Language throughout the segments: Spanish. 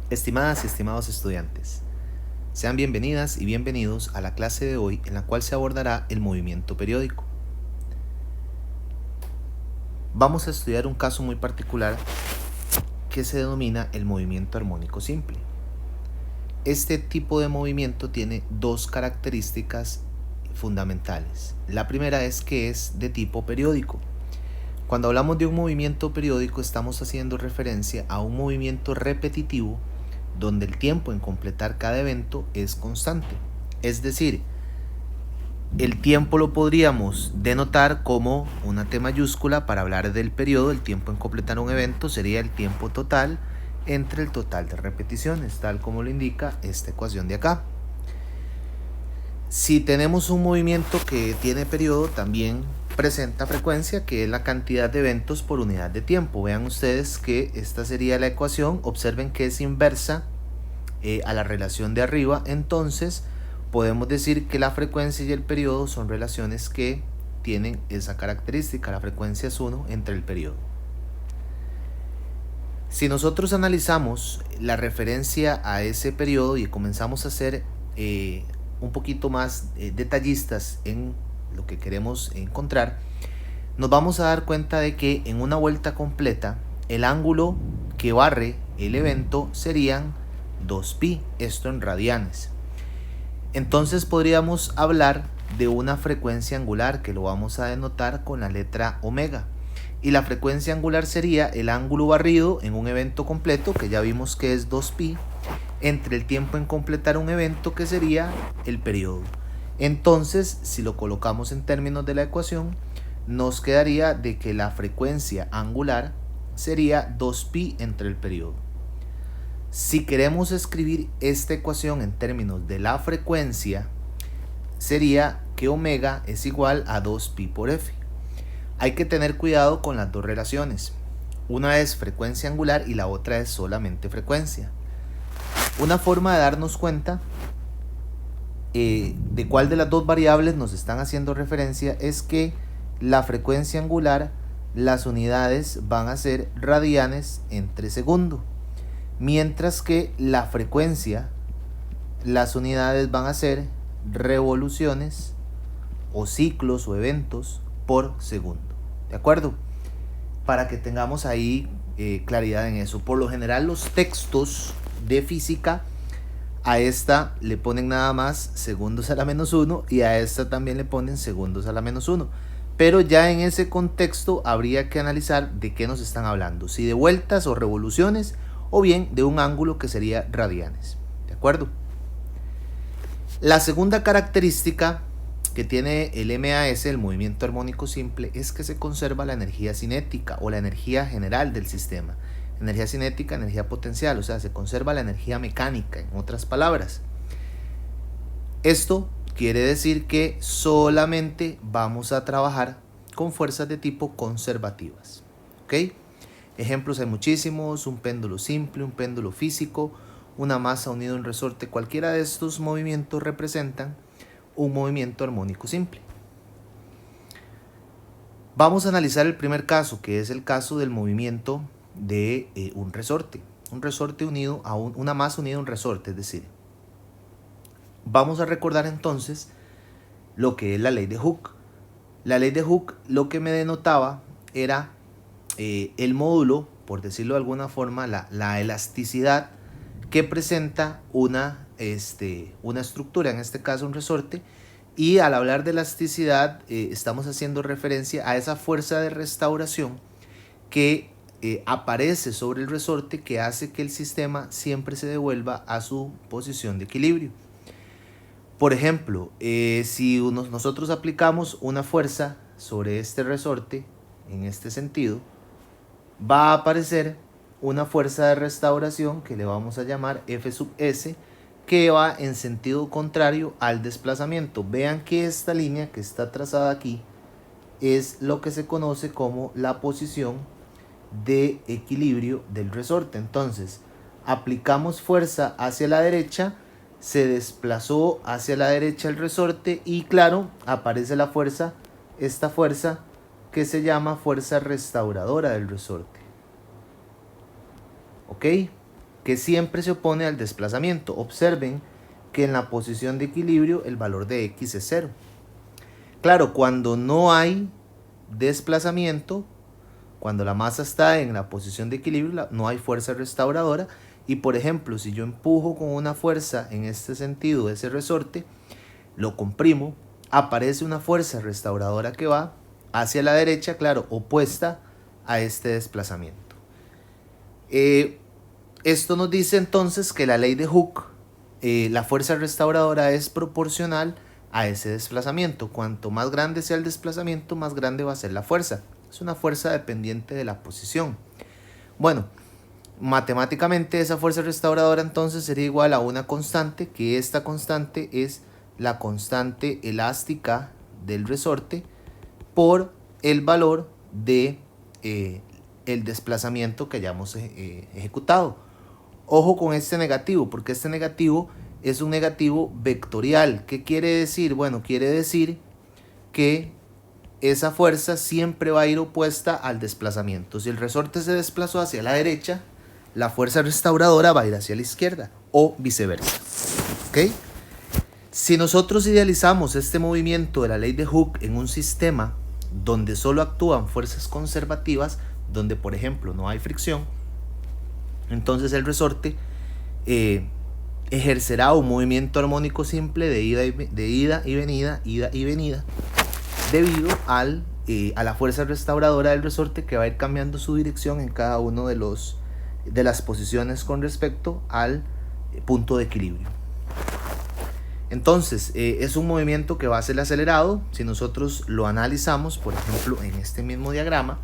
Estimadas y estimados estudiantes, sean bienvenidas y bienvenidos a la clase de hoy en la cual se abordará el movimiento periódico. Vamos a estudiar un caso muy particular que se denomina el movimiento armónico simple. Este tipo de movimiento tiene dos características fundamentales. La primera es que es de tipo periódico. Cuando hablamos de un movimiento periódico estamos haciendo referencia a un movimiento repetitivo donde el tiempo en completar cada evento es constante. Es decir, el tiempo lo podríamos denotar como una T mayúscula para hablar del periodo. El tiempo en completar un evento sería el tiempo total entre el total de repeticiones, tal como lo indica esta ecuación de acá. Si tenemos un movimiento que tiene periodo, también presenta frecuencia, que es la cantidad de eventos por unidad de tiempo. Vean ustedes que esta sería la ecuación. Observen que es inversa a la relación de arriba. Entonces podemos decir que la frecuencia y el periodo son relaciones que tienen esa característica. La frecuencia es 1 entre el periodo. Si nosotros analizamos la referencia a ese periodo y comenzamos a hacer un poquito más detallistas en lo que queremos encontrar, nos vamos a dar cuenta de que en una vuelta completa el ángulo que barre el evento serían 2pi, esto en radianes. Entonces podríamos hablar de una frecuencia angular que lo vamos a denotar con la letra omega. Y la frecuencia angular sería el ángulo barrido en un evento completo, que ya vimos que es 2pi, entre el tiempo en completar un evento, que sería el periodo. Entonces, si lo colocamos en términos de la ecuación, nos quedaría de que la frecuencia angular sería 2pi entre el periodo. Si queremos escribir esta ecuación en términos de la frecuencia, sería que omega es igual a 2pi por f. Hay que tener cuidado con las dos relaciones. Una es frecuencia angular y la otra es solamente frecuencia. Una forma de darnos cuenta de cuál de las dos variables nos están haciendo referencia es que la frecuencia angular, las unidades van a ser radianes entre segundo, mientras que la frecuencia, las unidades van a ser revoluciones o ciclos o eventos por segundo. ¿De acuerdo? Para que tengamos ahí claridad en eso. Por lo general los textos de física a esta le ponen nada más segundos a la menos 1 y a esta también le ponen segundos a la menos 1. Pero ya en ese contexto habría que analizar de qué nos están hablando. Si de vueltas o revoluciones o bien de un ángulo que sería radianes. ¿De acuerdo? La segunda característica que tiene el MAS, el movimiento armónico simple, es que se conserva la energía cinética o la energía general del sistema. Energía cinética, energía potencial, o sea, se conserva la energía mecánica, en otras palabras. Esto quiere decir que solamente vamos a trabajar con fuerzas de tipo conservativas. ¿Ok? Ejemplos hay muchísimos: un péndulo simple, un péndulo físico, una masa unida a un resorte. Cualquiera de estos movimientos representan un movimiento armónico simple. Vamos a analizar el primer caso, que es el caso del movimiento de un resorte unido a una masa unida a un resorte. Es decir, vamos a recordar entonces lo que es la ley de Hooke. La ley de Hooke lo que me denotaba era el módulo, por decirlo de alguna forma, la elasticidad que presenta una estructura, en este caso un resorte. Y al hablar de elasticidad estamos haciendo referencia a esa fuerza de restauración que aparece sobre el resorte, que hace que el sistema siempre se devuelva a su posición de equilibrio. Por ejemplo, si nosotros aplicamos una fuerza sobre este resorte, en este sentido, va a aparecer una fuerza de restauración que le vamos a llamar F sub S, que va en sentido contrario al desplazamiento. Vean que esta línea que está trazada aquí es lo que se conoce como la posición de equilibrio del resorte. Entonces, aplicamos fuerza hacia la derecha, se desplazó hacia la derecha el resorte y claro, aparece la fuerza, esta fuerza que se llama fuerza restauradora del resorte. ¿Ok? que siempre se opone al desplazamiento. Observen que en la posición de equilibrio el valor de x es 0. Claro, cuando no hay desplazamiento, cuando la masa está en la posición de equilibrio, no hay fuerza restauradora. Y por ejemplo, si yo empujo con una fuerza en este sentido ese resorte, lo comprimo, aparece una fuerza restauradora que va hacia la derecha, claro, opuesta a este desplazamiento. Esto nos dice entonces que la ley de Hooke, la fuerza restauradora es proporcional a ese desplazamiento. Cuanto más grande sea el desplazamiento, más grande va a ser la fuerza. Es una fuerza dependiente de la posición. Bueno, matemáticamente esa fuerza restauradora entonces sería igual a una constante, que esta constante es la constante elástica del resorte por el valor de el desplazamiento que hayamos ejecutado. Ojo con este negativo, porque este negativo es un negativo vectorial. ¿Qué quiere decir? Bueno, quiere decir que esa fuerza siempre va a ir opuesta al desplazamiento. Si el resorte se desplazó hacia la derecha, la fuerza restauradora va a ir hacia la izquierda o viceversa. ¿Ok? Si nosotros idealizamos este movimiento de la ley de Hooke en un sistema donde solo actúan fuerzas conservativas, donde por ejemplo no hay fricción, entonces el resorte ejercerá un movimiento armónico simple de ida y venida, debido a la fuerza restauradora del resorte, que va a ir cambiando su dirección en cada uno de las posiciones con respecto al punto de equilibrio. Entonces es un movimiento que va a ser acelerado. Si nosotros lo analizamos, por ejemplo en este mismo diagrama,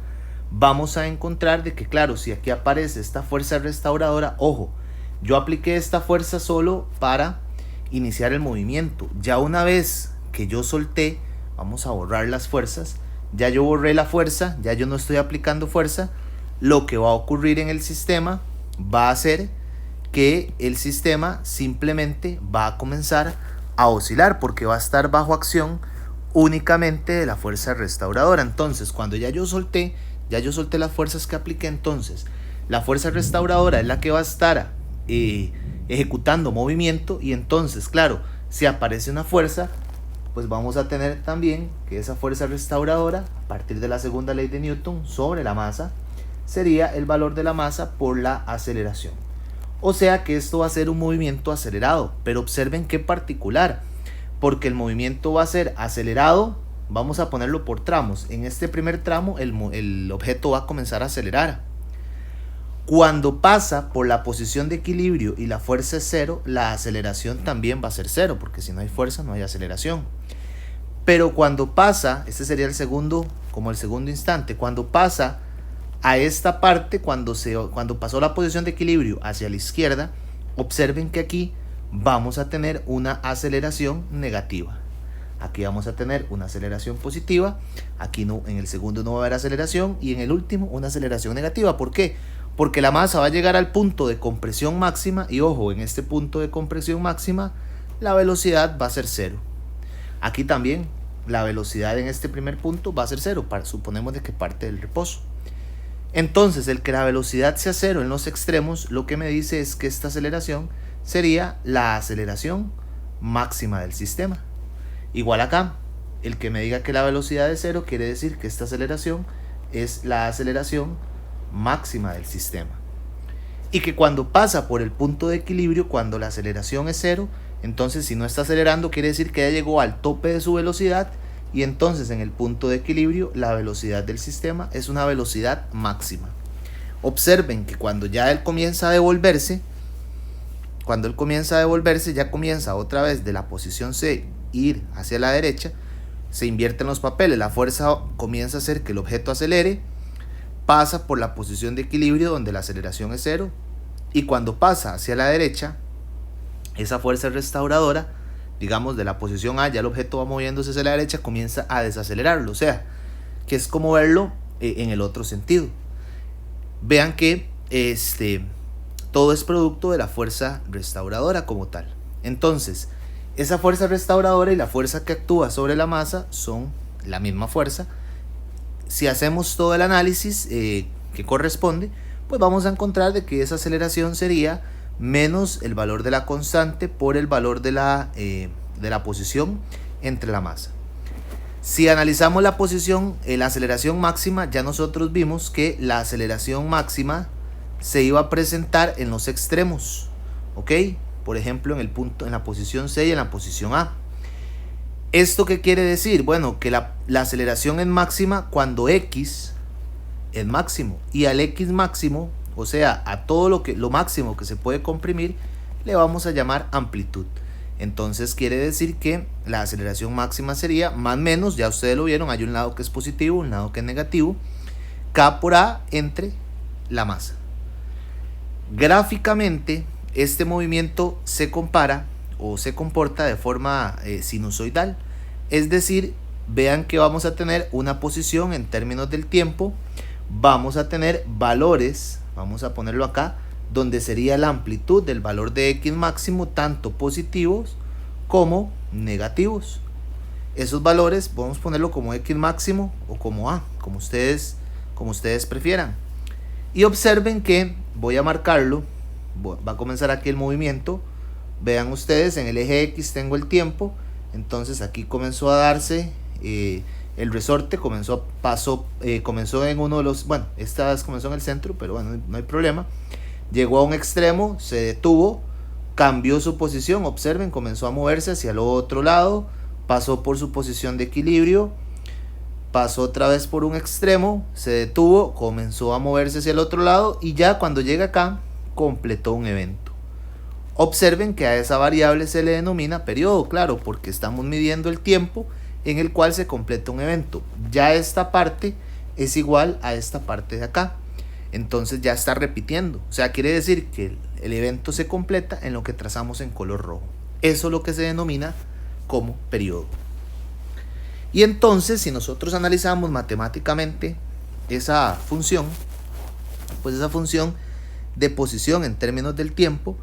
vamos a encontrar de que, claro, si aquí aparece esta fuerza restauradora, ojo, yo apliqué esta fuerza solo para iniciar el movimiento. Ya una vez que yo solté, vamos a borrar las fuerzas, ya yo borré la fuerza, ya yo no estoy aplicando fuerza. Lo que va a ocurrir en el sistema va a ser que el sistema simplemente va a comenzar a oscilar, porque va a estar bajo acción únicamente de la fuerza restauradora. Entonces, cuando ya yo solté las fuerzas que apliqué, entonces la fuerza restauradora es la que va a estar ejecutando movimiento. Y entonces, claro, si aparece una fuerza, pues vamos a tener también que esa fuerza restauradora, a partir de la segunda ley de Newton sobre la masa, sería el valor de la masa por la aceleración. O sea que esto va a ser un movimiento acelerado, pero observen qué particular, porque el movimiento va a ser acelerado. Vamos a ponerlo por tramos. En este primer tramo el objeto va a comenzar a acelerar. Cuando pasa por la posición de equilibrio y la fuerza es 0, la aceleración también va a ser 0, porque si no hay fuerza no hay aceleración. Pero cuando pasa, este sería el segundo instante, cuando pasa a esta parte, cuando pasó la posición de equilibrio hacia la izquierda, observen que aquí vamos a tener una aceleración negativa. Aquí vamos a tener una aceleración positiva, aquí no, en el segundo no va a haber aceleración, y en el último una aceleración negativa. ¿Por qué? Porque la masa va a llegar al punto de compresión máxima, y ojo, en este punto de compresión máxima la velocidad va a ser 0. Aquí también la velocidad en este primer punto va a ser 0, suponemos de que parte del reposo. Entonces, el que la velocidad sea 0 en los extremos, lo que me dice es que esta aceleración sería la aceleración máxima del sistema. Igual acá, el que me diga que la velocidad es 0 quiere decir que esta aceleración es la aceleración máxima del sistema. Y que cuando pasa por el punto de equilibrio, cuando la aceleración es 0, entonces si no está acelerando quiere decir que ya llegó al tope de su velocidad, y entonces en el punto de equilibrio la velocidad del sistema es una velocidad máxima. Observen que cuando ya él comienza a devolverse, ya comienza otra vez de la posición C ir hacia la derecha, se invierten los papeles, la fuerza comienza a hacer que el objeto acelere, pasa por la posición de equilibrio donde la aceleración es 0, y cuando pasa hacia la derecha, esa fuerza restauradora, digamos de la posición A, ya el objeto va moviéndose hacia la derecha, comienza a desacelerarlo. O sea, que es como verlo en el otro sentido. Vean que todo es producto de la fuerza restauradora como tal. Entonces, esa fuerza restauradora y la fuerza que actúa sobre la masa son la misma fuerza. Si hacemos todo el análisis que corresponde, pues vamos a encontrar de que esa aceleración sería menos el valor de la constante por el valor de la posición entre la masa. Si analizamos la posición, la aceleración máxima, ya nosotros vimos que la aceleración máxima se iba a presentar en los extremos, ¿ok? Por ejemplo, en la posición C y en la posición A. ¿Esto qué quiere decir? Bueno, que la aceleración es máxima cuando X es máximo, y al X máximo, o sea, a todo lo máximo que se puede comprimir, le vamos a llamar amplitud. Entonces quiere decir que la aceleración máxima sería más menos, ya ustedes lo vieron, hay un lado que es positivo, un lado que es negativo, K por A entre la masa. Gráficamente, este movimiento se compara o se comporta de forma sinusoidal, es decir, vean que vamos a tener una posición en términos del tiempo, vamos a tener valores, vamos a ponerlo acá, donde sería la amplitud del valor de X máximo, tanto positivos como negativos. Esos valores podemos ponerlo como X máximo o como A, como ustedes prefieran. Y observen que voy a marcarlo, va a comenzar aquí el movimiento. Vean ustedes, en el eje X tengo el tiempo, entonces aquí comenzó a darse el resorte, comenzó en uno de los, bueno, esta vez comenzó en el centro, pero bueno, no hay problema. Llegó a un extremo, se detuvo, cambió su posición, observen, comenzó a moverse hacia el otro lado, pasó por su posición de equilibrio, pasó otra vez por un extremo, se detuvo, comenzó a moverse hacia el otro lado y ya cuando llega acá, completó un evento. Observen que a esa variable se le denomina periodo, claro, porque estamos midiendo el tiempo en el cual se completa un evento. Ya esta parte es igual a esta parte de acá. Entonces ya está repitiendo. O sea, quiere decir que el evento se completa en lo que trazamos en color rojo. Eso es lo que se denomina como periodo. Y entonces, si nosotros analizamos matemáticamente esa función, pues esa función de posición en términos del tiempo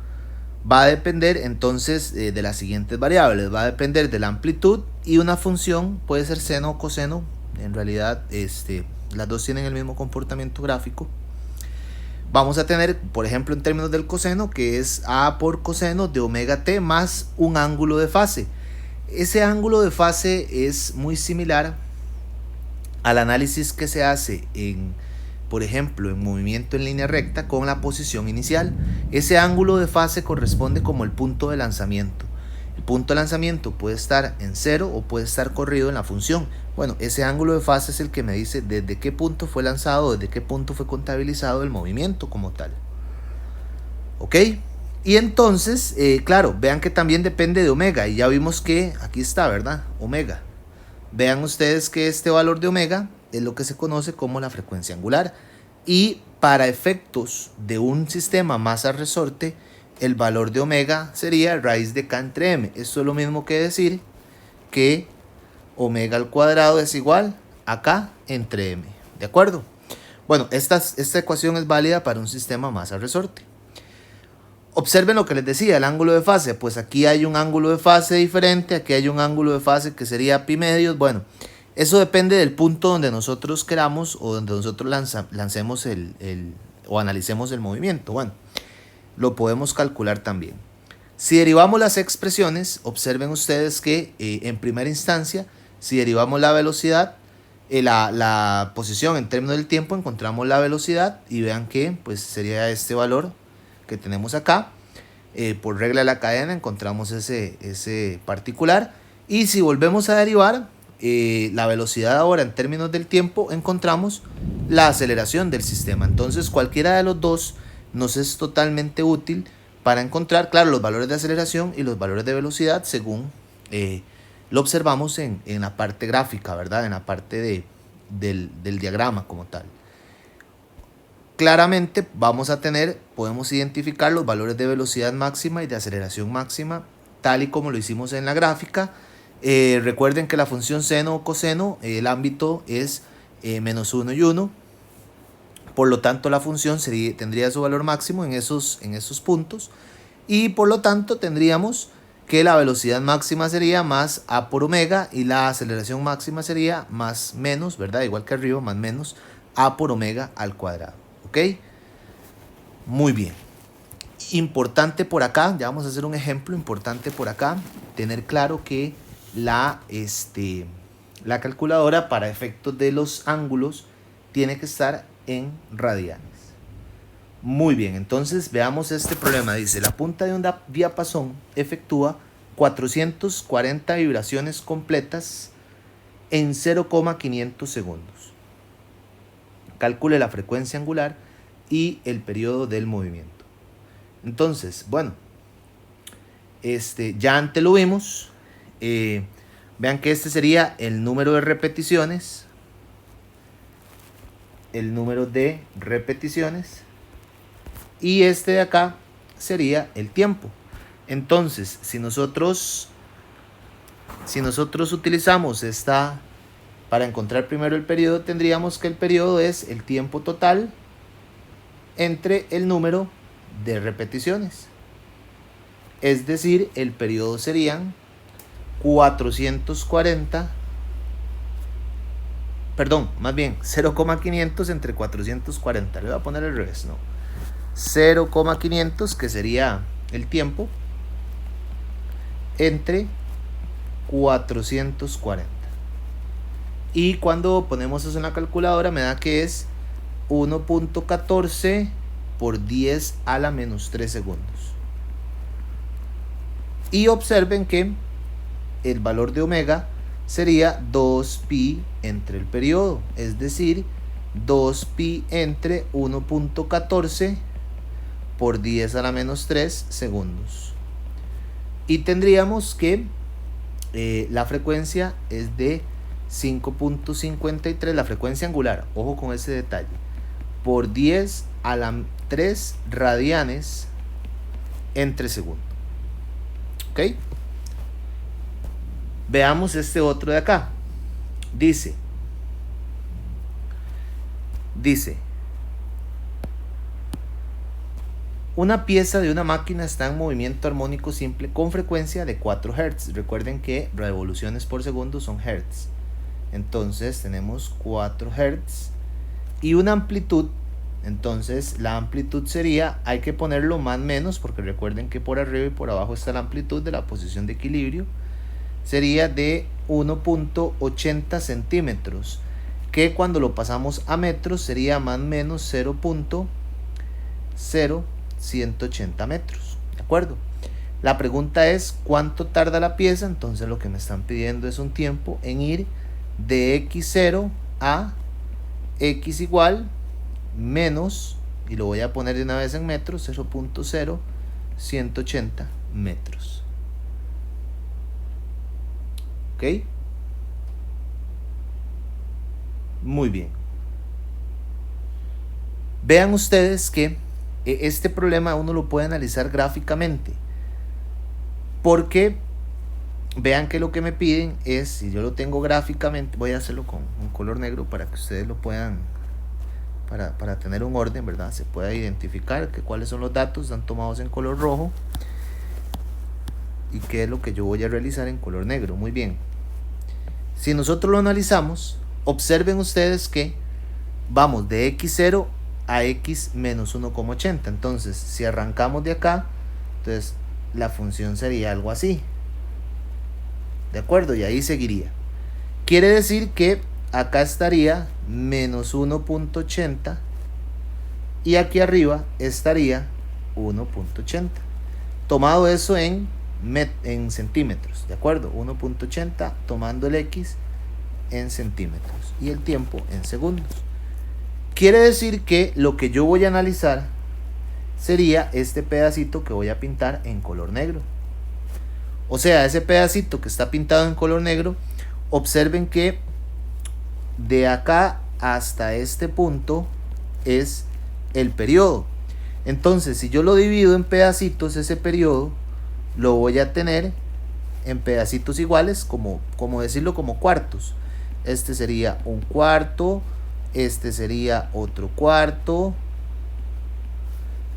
va a depender entonces de las siguientes variables. Va a depender de la amplitud y una función puede ser seno o coseno. En realidad las dos tienen el mismo comportamiento gráfico. Vamos a tener, por ejemplo, en términos del coseno, que es A por coseno de omega t más un ángulo de fase. Ese ángulo de fase es muy similar al análisis que se hace por ejemplo, en movimiento en línea recta con la posición inicial. Ese ángulo de fase corresponde como el punto de lanzamiento. El punto de lanzamiento puede estar en cero o puede estar corrido en la función. Bueno, ese ángulo de fase es el que me dice desde qué punto fue lanzado, desde qué punto fue contabilizado el movimiento como tal. ¿Ok? Y entonces, claro, vean que también depende de omega. Y ya vimos que aquí está, ¿verdad? Omega. Vean ustedes que este valor de omega es lo que se conoce como la frecuencia angular. Y para efectos de un sistema masa-resorte, el valor de omega sería raíz de k entre m. Esto es lo mismo que decir que omega al cuadrado es igual a k entre m. ¿De acuerdo? Bueno, esta ecuación es válida para un sistema masa-resorte. Observen lo que les decía, el ángulo de fase. Pues aquí hay un ángulo de fase diferente, aquí hay un ángulo de fase que sería pi medios. Bueno, eso depende del punto donde nosotros queramos o donde nosotros lancemos o analicemos el movimiento. Bueno, lo podemos calcular también. Si derivamos las expresiones, observen ustedes que en primera instancia, si derivamos la velocidad, la posición en términos del tiempo, encontramos la velocidad y vean que pues sería este valor que tenemos acá. Por regla de la cadena encontramos ese particular. Y si volvemos a derivar la velocidad ahora en términos del tiempo, encontramos la aceleración del sistema. Entonces cualquiera de los dos nos es totalmente útil para encontrar, claro, los valores de aceleración y los valores de velocidad según lo observamos en la parte gráfica, ¿verdad? En la parte del diagrama como tal. Claramente podemos identificar los valores de velocidad máxima y de aceleración máxima, tal y como lo hicimos en la gráfica. Recuerden que la función seno o coseno, el ámbito es menos 1 y 1. Por lo tanto, la función tendría su valor máximo en esos puntos. Y por lo tanto, tendríamos que la velocidad máxima sería más a por omega y la aceleración máxima sería más menos, ¿verdad? Igual que arriba, más menos a por omega al cuadrado. ¿Ok? Muy bien. Importante por acá, ya vamos a hacer un ejemplo importante por acá, tener claro que la calculadora para efectos de los ángulos tiene que estar en radianes. Muy bien, entonces veamos este problema. Dice, la punta de un diapasón efectúa 440 vibraciones completas en 0,500 segundos. Calcule la frecuencia angular y el periodo del movimiento. Entonces, bueno, ya antes lo vimos. Vean que este sería el número de repeticiones. El número de repeticiones. Y este de acá sería el tiempo. Entonces, si nosotros utilizamos esta para encontrar primero el periodo, tendríamos que el periodo es el tiempo total entre el número de repeticiones. Es decir, el periodo serían 440, perdón, más bien 0,500 entre 440. Le voy a poner al revés, ¿no? 0,500, que sería el tiempo, entre 440. Y cuando ponemos eso en la calculadora me da que es 1.14 por 10 a la menos 3 segundos. Y observen que el valor de omega sería 2pi entre el periodo, es decir, 2pi entre 1.14 por 10 a la menos 3 segundos. Y tendríamos que la frecuencia es de 5.53, la frecuencia angular, ojo con ese detalle, por 10 a la 3 radianes entre segundo. ¿Ok? Veamos este otro de acá. Dice, una pieza de una máquina está en movimiento armónico simple con frecuencia de 4 Hz. Recuerden que revoluciones por segundo son Hz. Entonces tenemos 4 Hz y una amplitud. Entonces la amplitud sería, hay que ponerlo más menos, porque recuerden que por arriba y por abajo está la amplitud de la posición de equilibrio. Sería de 1.80 centímetros, que cuando lo pasamos a metros sería más o menos 0.0180 metros. ¿De acuerdo? La pregunta es ¿cuánto tarda la pieza? Entonces lo que me están pidiendo es un tiempo en ir de x0 a x igual menos, y lo voy a poner de una vez en metros, 0.0180 metros. ¿Ok? Muy bien. Vean ustedes que este problema uno lo puede analizar gráficamente, porque vean que lo que me piden es, si yo lo tengo gráficamente, voy a hacerlo con un color negro para que ustedes lo puedan, para tener un orden, ¿verdad? Se pueda identificar que cuáles son los datos están tomados en color rojo y qué es lo que yo voy a realizar en color negro. Muy bien. Si nosotros lo analizamos, observen ustedes que vamos de x0 a x menos 1,80. Entonces, si arrancamos de acá, entonces la función sería algo así. ¿De acuerdo? Y ahí seguiría. Quiere decir que acá estaría menos 1.80 y aquí arriba estaría 1.80. Tomado eso en centímetros, ¿de acuerdo? 1.80 tomando el x en centímetros y el tiempo en segundos. Quiere decir que lo que yo voy a analizar sería este pedacito que voy a pintar en color negro. O sea, ese pedacito que está pintado en color negro, observen que de acá hasta este punto es el periodo. Entonces, si yo lo divido en pedacitos, ese periodo lo voy a tener en pedacitos iguales, como decirlo, como cuartos. Este sería un cuarto, este sería otro cuarto,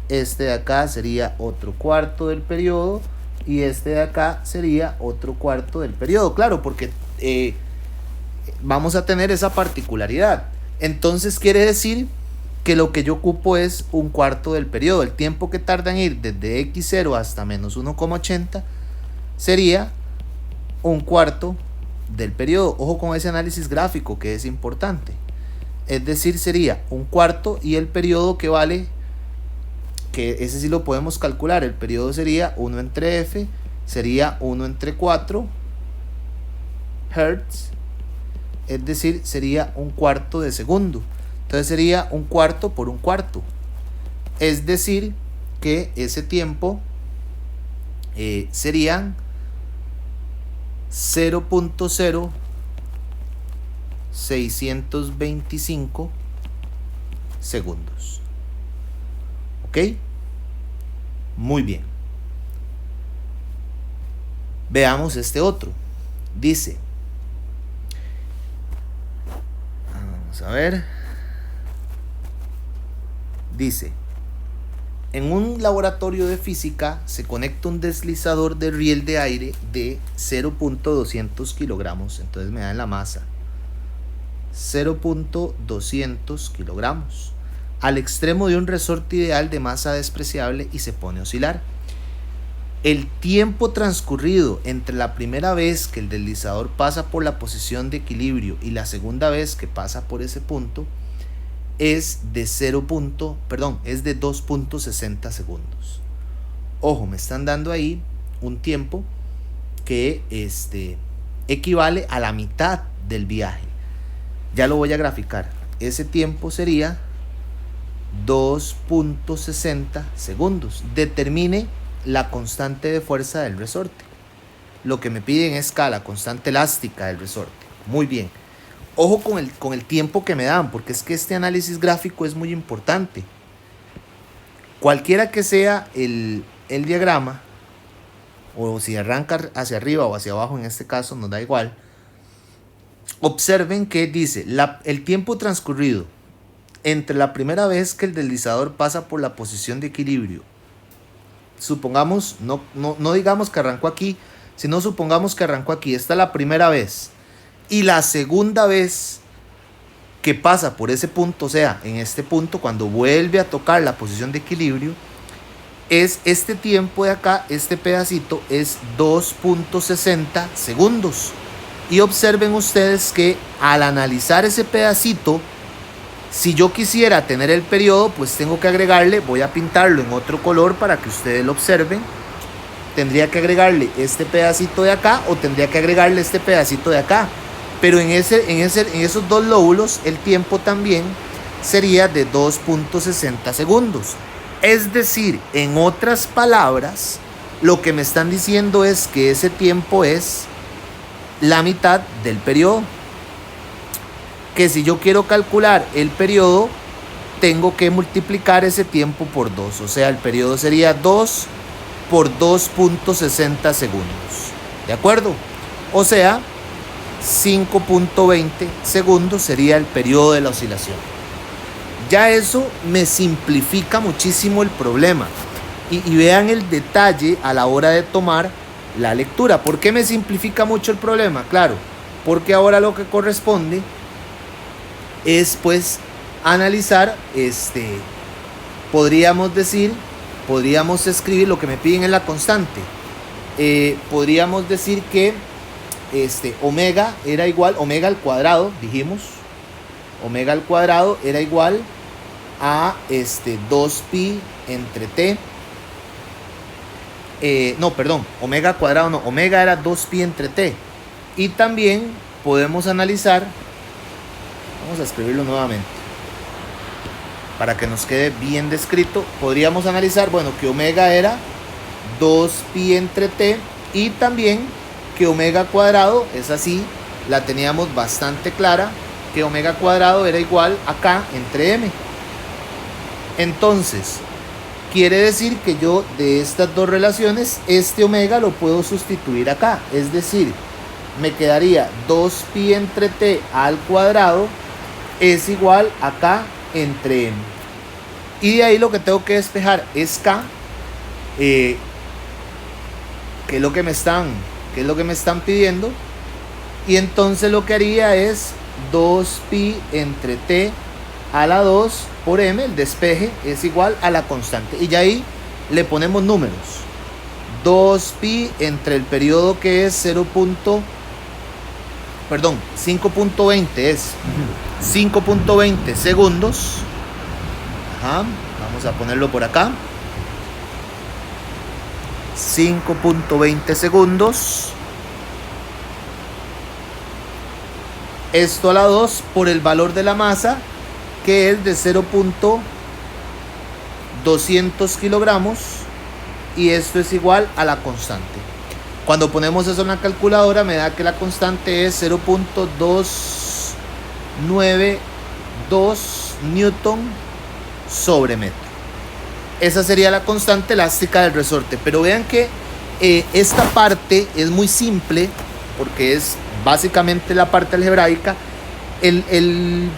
este de acá sería otro cuarto del periodo y este de acá sería otro cuarto del periodo. Claro, porque vamos a tener esa particularidad. Entonces quiere decir que lo que yo ocupo es un cuarto del periodo. El tiempo que tarda en ir desde x0 hasta menos 1,80 sería un cuarto del periodo. Ojo con ese análisis gráfico que es importante. Es decir, sería un cuarto y el periodo que vale, que ese sí lo podemos calcular, el periodo sería 1 entre f, sería 1 entre 4 Hz, es decir, sería un cuarto de segundo. Entonces sería un cuarto por un cuarto. Es decir, que ese tiempo serían 0.0625 segundos. ¿Ok? Muy bien. Veamos este otro. Dice, vamos a ver. Dice, en un laboratorio de física se conecta un deslizador de riel de aire de 0.200 kilogramos. Entonces me dan la masa. 0.200 kilogramos. Al extremo de un resorte ideal de masa despreciable y se pone a oscilar. El tiempo transcurrido entre la primera vez que el deslizador pasa por la posición de equilibrio y la segunda vez que pasa por ese punto es de 2.60 segundos. Ojo, me están dando ahí un tiempo que equivale a la mitad del viaje. Ya lo voy a graficar. Ese tiempo sería 2.60 segundos. Determine la constante de fuerza del resorte. Lo que me piden es la constante elástica del resorte. Muy bien. Ojo con el tiempo que me dan, porque es que este análisis gráfico es muy importante. Cualquiera que sea el diagrama, o si arranca hacia arriba o hacia abajo, en este caso nos da igual. Observen que dice el tiempo transcurrido entre la primera vez que el deslizador pasa por la posición de equilibrio. Supongamos, no digamos que arrancó aquí, sino supongamos que arrancó aquí. Esta es la primera vez. Y la segunda vez que pasa por ese punto, o sea, en este punto, cuando vuelve a tocar la posición de equilibrio, es este tiempo de acá, este pedacito, es 2.60 segundos. Y observen ustedes que al analizar ese pedacito, si yo quisiera tener el periodo, pues tengo que agregarle, voy a pintarlo en otro color para que ustedes lo observen. Tendría que agregarle este pedacito de acá o tendría que agregarle este pedacito de acá. Pero en esos dos lóbulos el tiempo también sería de 2.60 segundos. Es decir, en otras palabras, lo que me están diciendo es que ese tiempo es la mitad del periodo. Que si yo quiero calcular el periodo, tengo que multiplicar ese tiempo por 2. O sea, el periodo sería 2 por 2.60 segundos. ¿De acuerdo? O sea, 5.20 segundos sería el periodo de la oscilación. Ya eso me simplifica muchísimo el problema. Y vean el detalle a la hora de tomar la lectura. ¿Por qué me simplifica mucho el problema? Claro, porque ahora lo que corresponde es pues analizar, podríamos escribir lo que me piden en la constante. Podríamos decir que omega era igual, omega al cuadrado, dijimos, omega al cuadrado era igual a 2pi entre t. Omega al cuadrado no, omega era 2pi entre t. Y también podemos analizar, vamos a escribirlo nuevamente para que nos quede bien descrito. Podríamos analizar, que omega era 2pi entre t y también que omega cuadrado, es así, la teníamos bastante clara, que omega cuadrado era igual a k entre m. Entonces, quiere decir que yo de estas dos relaciones, este omega lo puedo sustituir acá. Es decir, me quedaría 2pi entre t al cuadrado es igual a k entre m. Y de ahí lo que tengo que despejar es k, que es lo que me están pidiendo. Y entonces lo que haría es 2pi entre t a la 2 por m, el despeje, es igual a la constante. Y ya ahí le ponemos números. 2pi entre el periodo que es 5.20 es 5.20 segundos. Ajá, vamos a ponerlo por acá. 5.20 segundos. Esto a la 2 por el valor de la masa, que es de 0.200 kilogramos, y esto es igual a la constante. Cuando ponemos eso en la calculadora me da que la constante es 0.292 newton sobre metro. Esa sería la constante elástica del resorte. Pero vean que esta parte es muy simple, porque es básicamente la parte algebraica. El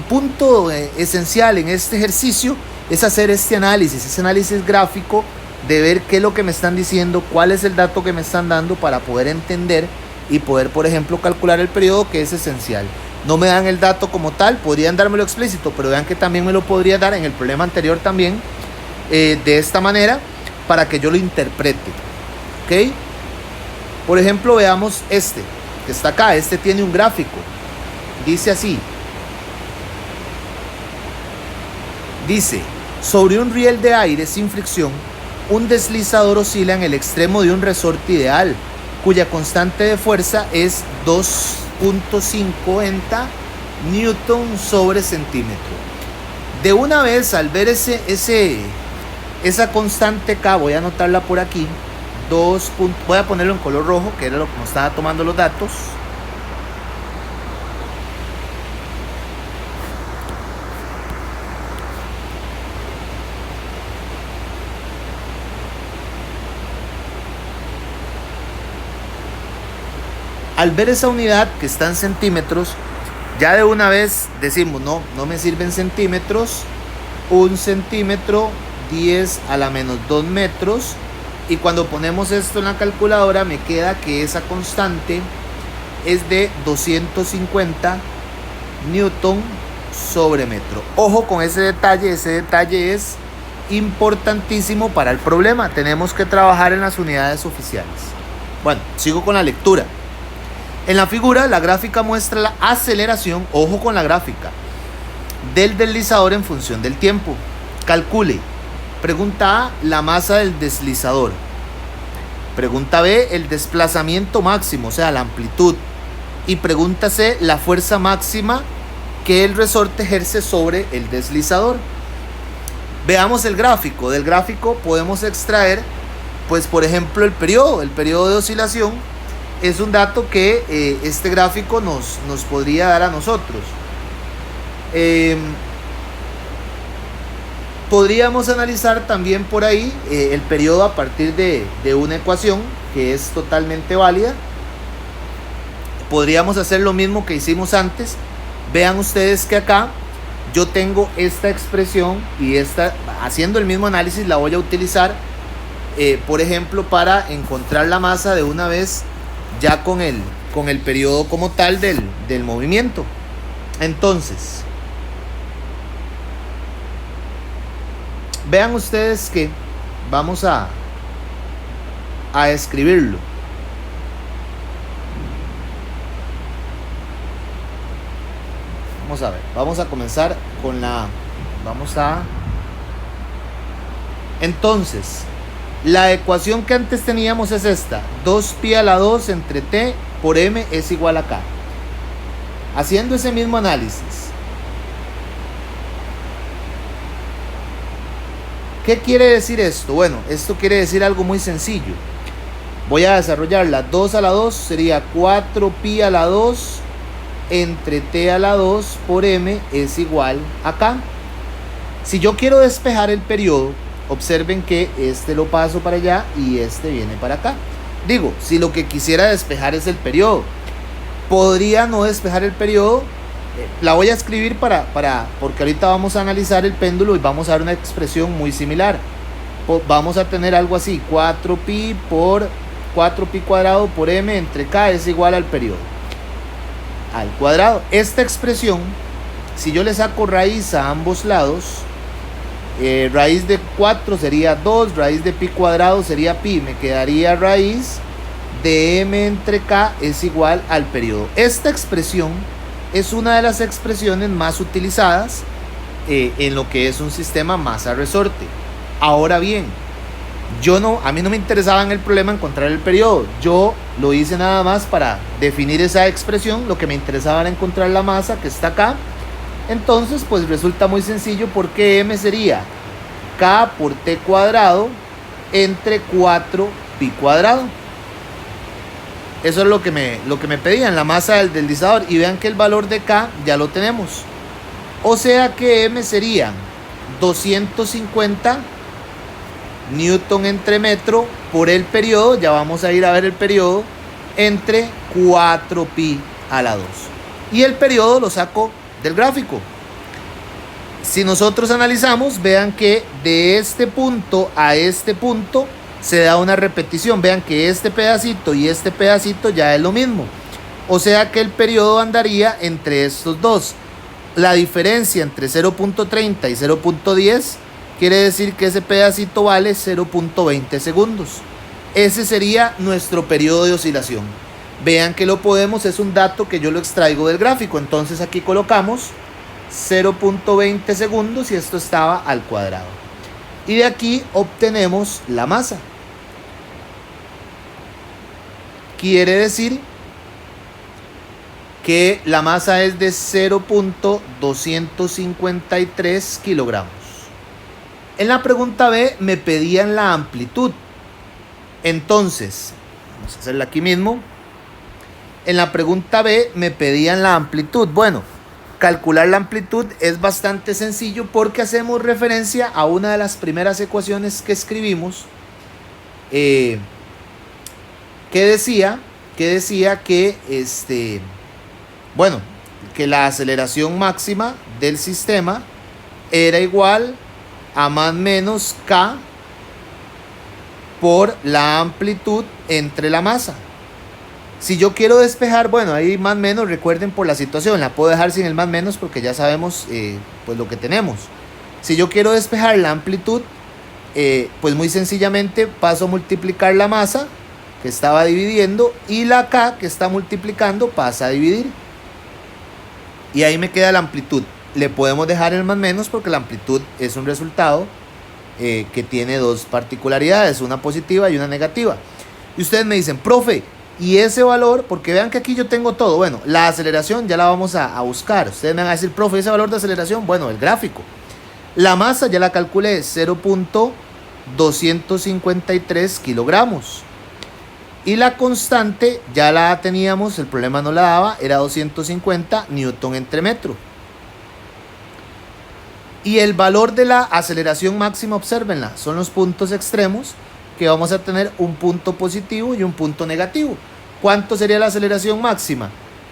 punto esencial en este ejercicio es hacer ese análisis gráfico, de ver qué es lo que me están diciendo, cuál es el dato que me están dando, para poder entender y poder, por ejemplo, calcular el periodo, que es esencial. No me dan el dato como tal, podrían dármelo explícito, pero vean que también me lo podría dar en el problema anterior también, de esta manera, para que yo lo interprete. ¿Ok? Por ejemplo, veamos este, que está acá. Este tiene un gráfico. Dice así. Dice: sobre un riel de aire sin fricción, un deslizador oscila en el extremo de un resorte ideal, cuya constante de fuerza es 2.50 newton sobre centímetro. De una vez, al ver esa constante K, voy a anotarla por aquí. Voy a ponerlo en color rojo, que era lo que nos estaba tomando los datos. Al ver esa unidad que está en centímetros, ya de una vez decimos, no me sirven centímetros. 1 centímetro, 10 a la menos 2 metros. Y cuando ponemos esto en la calculadora, me queda que esa constante es de 250 newton sobre metro. Ojo con ese detalle es importantísimo para el problema. Tenemos que trabajar en las unidades oficiales. Bueno, sigo con la lectura. En la figura, la gráfica muestra la aceleración, ojo con la gráfica, del deslizador en función del tiempo. Calcule. Pregunta A, la masa del deslizador. Pregunta B, el desplazamiento máximo, o sea, la amplitud. Y pregunta C, la fuerza máxima que el resorte ejerce sobre el deslizador. Veamos el gráfico. Del gráfico podemos extraer, pues, por ejemplo, el periodo de oscilación. Es un dato que este gráfico nos podría dar a nosotros. Podríamos analizar también por ahí el periodo a partir de una ecuación que es totalmente válida. Podríamos hacer lo mismo que hicimos antes. Vean ustedes que acá yo tengo esta expresión, y haciendo el mismo análisis la voy a utilizar, por ejemplo, para encontrar la masa de una vez, ya con el periodo como tal del movimiento. Entonces, vean ustedes que vamos a escribirlo. Vamos a ver, vamos a comenzar con entonces, la ecuación que antes teníamos es esta: 2pi a la 2 entre t por m es igual a k. Haciendo ese mismo análisis, ¿qué quiere decir esto? Bueno, esto quiere decir algo muy sencillo. Voy a desarrollarla. 2 a la 2 sería 4pi a la 2 entre t a la 2 por m es igual a k. Si yo quiero despejar el periodo, observen que este lo paso para allá y este viene para acá. Digo, si lo que quisiera despejar es el periodo, podría no despejar el periodo. La voy a escribir porque ahorita vamos a analizar el péndulo y vamos a dar una expresión muy similar. Vamos a tener algo así: 4pi cuadrado por m entre k es igual al periodo al cuadrado. Esta expresión si yo le saco raíz a ambos lados, raíz de 4 sería 2, raíz de pi cuadrado sería pi, me quedaría raíz de m entre k es igual al periodo. Esta expresión es una de las expresiones más utilizadas en lo que es un sistema masa-resorte. Ahora bien, a mí no me interesaba en el problema encontrar el periodo, yo lo hice nada más para definir esa expresión, lo que me interesaba era encontrar la masa que está acá. Entonces pues resulta muy sencillo, porque m sería k por t cuadrado entre 4 pi cuadrado. Eso es lo que me pedían, la masa del deslizador, y vean que el valor de k ya lo tenemos, o sea que m sería 250 newton entre metro por el periodo, ya vamos a ir a ver el periodo, entre 4 pi a la 2, y el periodo lo saco del gráfico. Si nosotros analizamos, vean que de este punto a este punto se da una repetición. Vean que este pedacito y este pedacito ya es lo mismo, o sea que el periodo andaría entre estos dos. La diferencia entre 0.30 y 0.10 quiere decir que ese pedacito vale 0.20 segundos. Ese sería nuestro periodo de oscilación. Vean que lo podemos, es un dato que yo lo extraigo del gráfico, entonces aquí colocamos 0.20 segundos y esto estaba al cuadrado. Y de aquí obtenemos la masa. Quiere decir que la masa es de 0.253 kilogramos. En la pregunta B me pedían la amplitud. Entonces, vamos a hacerla aquí mismo. En la pregunta B me pedían la amplitud. Bueno, calcular la amplitud es bastante sencillo, porque hacemos referencia a una de las primeras ecuaciones que escribimos, que decía que que la aceleración máxima del sistema era igual a más menos k por la amplitud entre la masa. Si yo quiero despejar, bueno, ahí más menos, recuerden por la situación, la puedo dejar sin el más menos porque ya sabemos pues lo que tenemos. Si yo quiero despejar la amplitud, pues muy sencillamente paso a multiplicar la masa que estaba dividiendo, y la k que está multiplicando pasa a dividir, y ahí me queda la amplitud. Le podemos dejar el más menos porque la amplitud es un resultado que tiene dos particularidades, una positiva y una negativa. Y ustedes me dicen, profe, y ese valor, porque vean que aquí yo tengo todo. Bueno, la aceleración ya la vamos a buscar. Ustedes me van a decir, profe, ese valor de aceleración, bueno, el gráfico. La masa ya la calculé, 0.253 kilogramos. Y la constante ya la teníamos, el problema no la daba, era 250 newton entre metro. Y el valor de la aceleración máxima, obsérvenla, son los puntos extremos, que vamos a tener un punto positivo y un punto negativo. ¿Cuánto sería la aceleración máxima?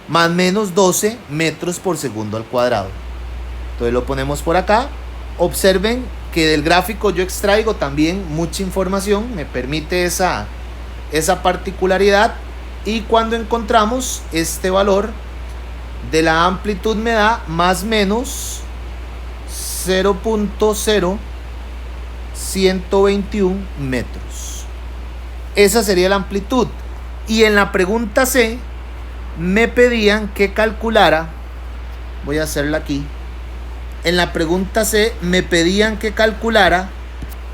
Más o menos 12 metros por segundo al cuadrado. Entonces lo ponemos por acá. Observen que del gráfico yo extraigo también mucha información, me permite esa particularidad, y cuando encontramos este valor de la amplitud me da más o menos 0.0121 metros. Esa sería la amplitud. Y en la pregunta C me pedían que calculara, voy a hacerla aquí, en la pregunta C me pedían que calculara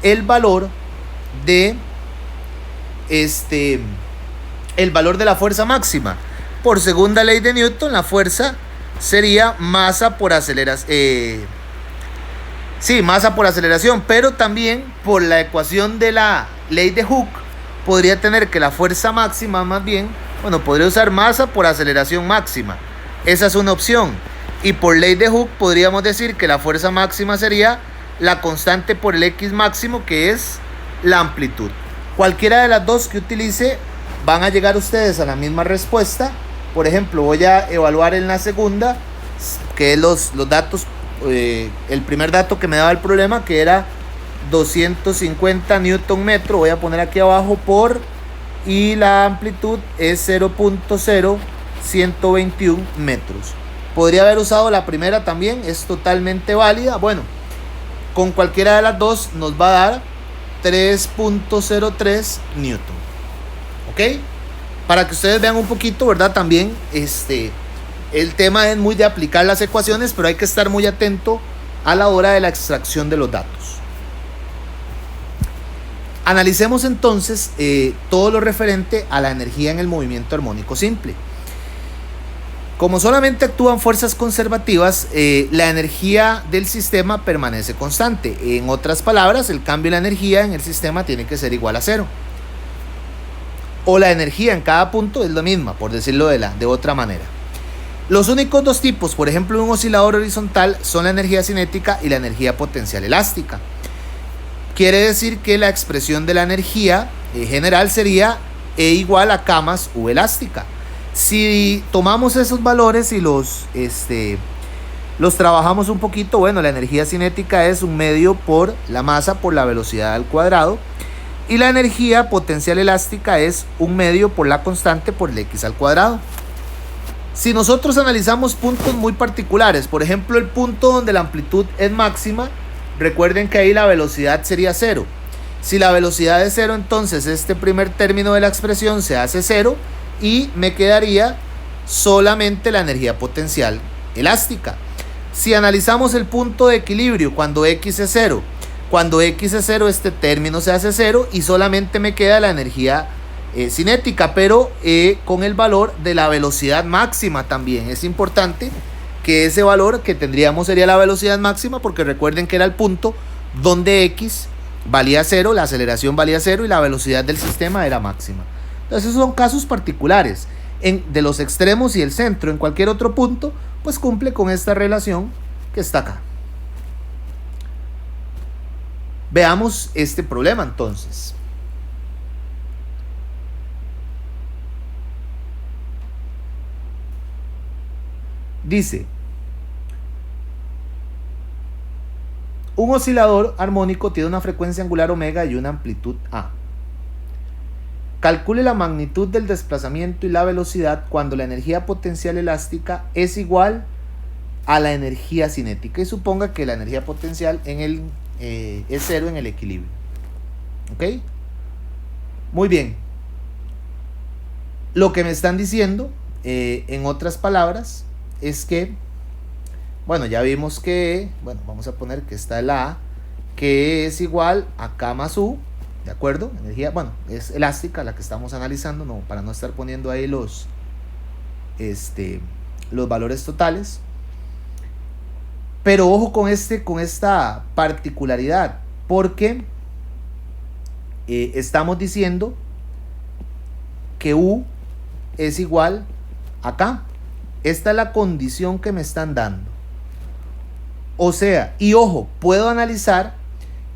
el valor de el valor de la fuerza máxima. Por segunda ley de Newton, la fuerza sería masa por aceleración. Masa por aceleración, pero también por la ecuación de la ley de Hooke podría tener que la fuerza máxima, más bien, podría usar masa por aceleración máxima. Esa es una opción. Y por ley de Hooke podríamos decir que la fuerza máxima sería la constante por el X máximo, que es la amplitud. Cualquiera de las dos que utilice van a llegar ustedes a la misma respuesta. Por ejemplo, voy a evaluar en la segunda, que es los datos. El primer dato que me daba el problema, que era 250 newton metro, voy a poner aquí abajo por, y la amplitud es 0.0121 metros. Podría haber usado la primera también, es totalmente válida. Bueno, con cualquiera de las dos nos va a dar 3.03 Newton. ¿Ok? Para que ustedes vean un poquito, ¿verdad? También el tema es muy de aplicar las ecuaciones, pero hay que estar muy atento a la hora de la extracción de los datos. Analicemos entonces todo lo referente a la energía en el movimiento armónico simple. Como solamente actúan fuerzas conservativas, la energía del sistema permanece constante. En otras palabras, el cambio de la energía en el sistema tiene que ser igual a cero. O la energía en cada punto es la misma, por decirlo de otra manera. Los únicos dos tipos, por ejemplo, un oscilador horizontal, son la energía cinética y la energía potencial elástica. Quiere decir que la expresión de la energía general sería E igual a K más U elástica. Si tomamos esos valores y los trabajamos un poquito, bueno, la energía cinética es 1/2 por la masa por la velocidad al cuadrado. Y la energía potencial elástica es 1/2 por la constante por el x al cuadrado. Si nosotros analizamos puntos muy particulares, por ejemplo el punto donde la amplitud es máxima, recuerden que ahí la velocidad sería 0. Si la velocidad es 0, entonces este primer término de la expresión se hace 0 y me quedaría solamente la energía potencial elástica. Si analizamos el punto de equilibrio cuando x es 0, cuando x es 0 este término se hace 0 y solamente me queda la energía cinética, pero con el valor de la velocidad máxima también. Es importante que ese valor que tendríamos sería la velocidad máxima, porque recuerden que era el punto donde x valía 0, la aceleración valía 0 y la velocidad del sistema era máxima. Entonces esos son casos particulares de los extremos y el centro. En cualquier otro punto pues cumple con esta relación que está acá. Veamos este problema entonces. Dice: un oscilador armónico tiene una frecuencia angular omega y una amplitud A. Calcule la magnitud del desplazamiento y la velocidad cuando la energía potencial elástica es igual a la energía cinética, y suponga que la energía potencial es 0 en el equilibrio. ¿Ok? Muy bien. Lo que me están diciendo, en otras palabras, es que, bueno, ya vimos que, bueno, vamos a poner que está la A, que es igual a K más U, ¿de acuerdo? Energía, bueno, es elástica la que estamos analizando, no, para no estar poniendo ahí los valores totales. Pero ojo con esta particularidad, porque estamos diciendo que U es igual a K. Esta es la condición que me están dando. O sea, y ojo, puedo analizar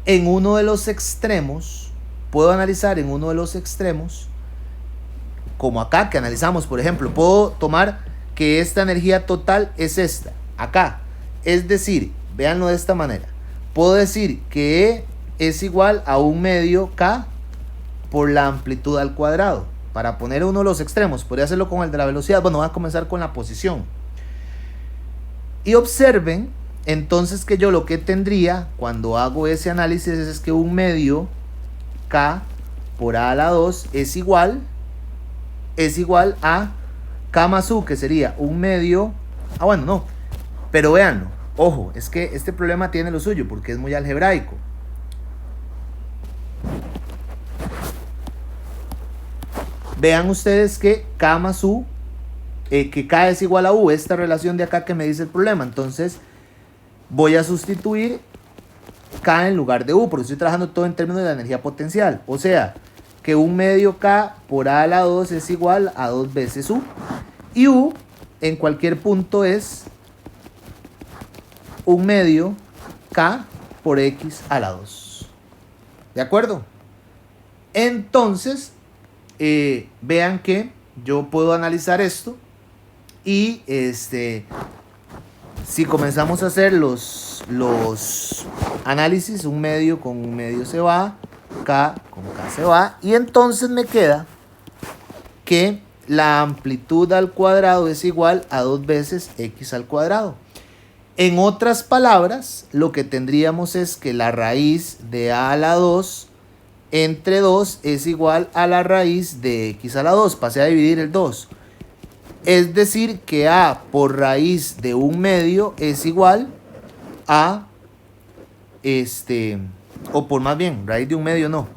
en uno de los extremos, como acá que analizamos, por ejemplo, puedo tomar que esta energía total es esta, acá. Es decir, véanlo de esta manera. Puedo decir que E es igual a 1/2 K por la amplitud al cuadrado. Para poner uno de los extremos, podría hacerlo con el de la velocidad. Bueno, voy a comenzar con la posición. Y observen entonces que yo lo que tendría cuando hago ese análisis es que 1/2 K por A a la 2 es igual a K más U, que sería 1/2. Bueno, no. Pero véanlo, ojo, es que este problema tiene lo suyo porque es muy algebraico. Vean ustedes que K más U, que K es igual a U, esta relación de acá que me dice el problema. Entonces voy a sustituir K en lugar de U, porque estoy trabajando todo en términos de la energía potencial. O sea, que 1/2 K por A a la 2 es igual a 2 veces U. Y U en cualquier punto es 1/2 K por X a la 2. ¿De acuerdo? Entonces, vean que yo puedo analizar esto y si comenzamos a hacer los análisis, 1/2 con 1/2 se va, K con K se va, y entonces me queda que la amplitud al cuadrado es igual a 2 veces x al cuadrado. En otras palabras, lo que tendríamos es que la raíz de a la 2 entre 2 es igual a la raíz de x a la 2. Pasé a dividir el 2. Es decir, que a por raíz de 1/2 es igual a, o por más bien, raíz de 1/2 no.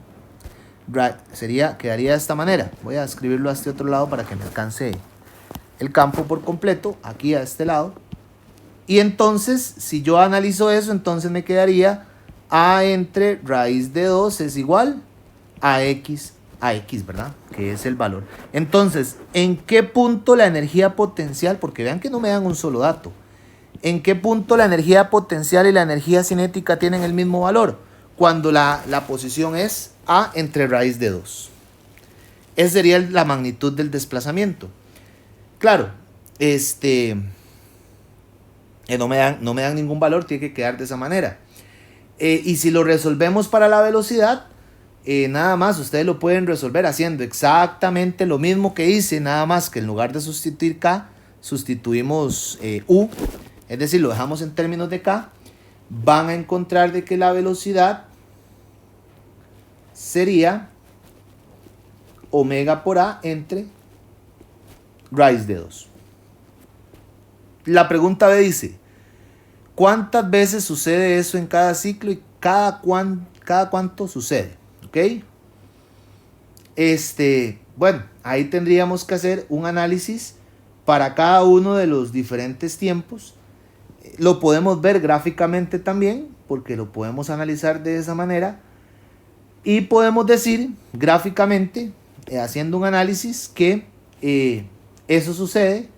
Quedaría de esta manera. Voy a escribirlo a este otro lado para que me alcance el campo por completo, aquí a este lado. Y entonces, si yo analizo eso, entonces me quedaría a entre raíz de 2 es igual a x, ¿verdad? Que es el valor. Entonces, ¿en qué punto la energía potencial? Porque vean que no me dan un solo dato. ¿En qué punto la energía potencial y la energía cinética tienen el mismo valor? Cuando la posición es a entre raíz de 2. Esa sería la magnitud del desplazamiento. Claro, no me dan ningún valor, tiene que quedar de esa manera. Y si lo resolvemos para la velocidad, nada más ustedes lo pueden resolver haciendo exactamente lo mismo que hice, nada más que en lugar de sustituir k, sustituimos u, es decir, lo dejamos en términos de k. Van a encontrar de que la velocidad sería omega por a entre raíz de 2. La pregunta B dice, ¿cuántas veces sucede eso en cada ciclo y cada cuánto sucede? ¿Ok? Bueno, ahí tendríamos que hacer un análisis para cada uno de los diferentes tiempos. Lo podemos ver gráficamente también, porque lo podemos analizar de esa manera. Y podemos decir gráficamente, haciendo un análisis, que eso sucede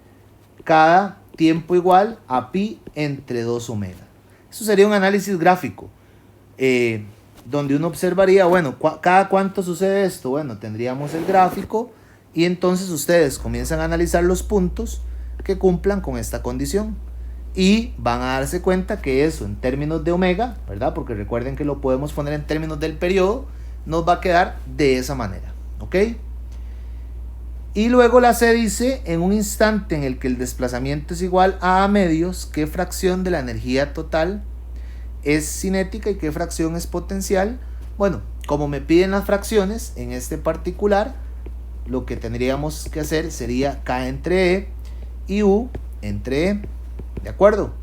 cada tiempo igual a pi entre 2 omega. Eso sería un análisis gráfico, donde uno observaría, bueno, cada cuánto sucede esto. Bueno, tendríamos el gráfico y entonces ustedes comienzan a analizar los puntos que cumplan con esta condición. Y van a darse cuenta que eso en términos de omega, ¿verdad? Porque recuerden que lo podemos poner en términos del periodo, nos va a quedar de esa manera, ¿ok? Y luego la C dice, en un instante en el que el desplazamiento es igual a a medios, ¿qué fracción de la energía total es cinética y qué fracción es potencial? Bueno, como me piden las fracciones, en este particular, lo que tendríamos que hacer sería K entre E y U entre E. ¿De acuerdo?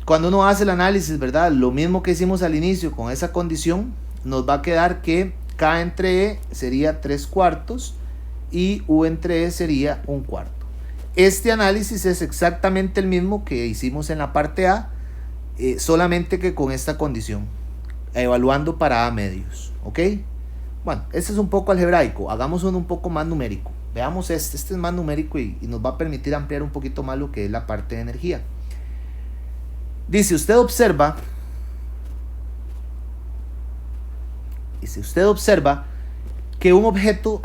Cuando uno hace el análisis, ¿verdad? Lo mismo que hicimos al inicio con esa condición, nos va a quedar que K entre E sería 3/4 y U entre E sería 1/4. Este análisis es exactamente el mismo que hicimos en la parte A, solamente que con esta condición, evaluando para A medios, ¿ok? Bueno, este es un poco algebraico, hagamos uno un poco más numérico. Veamos este es más numérico y nos va a permitir ampliar un poquito más lo que es la parte de energía. Dice, usted observa que un objeto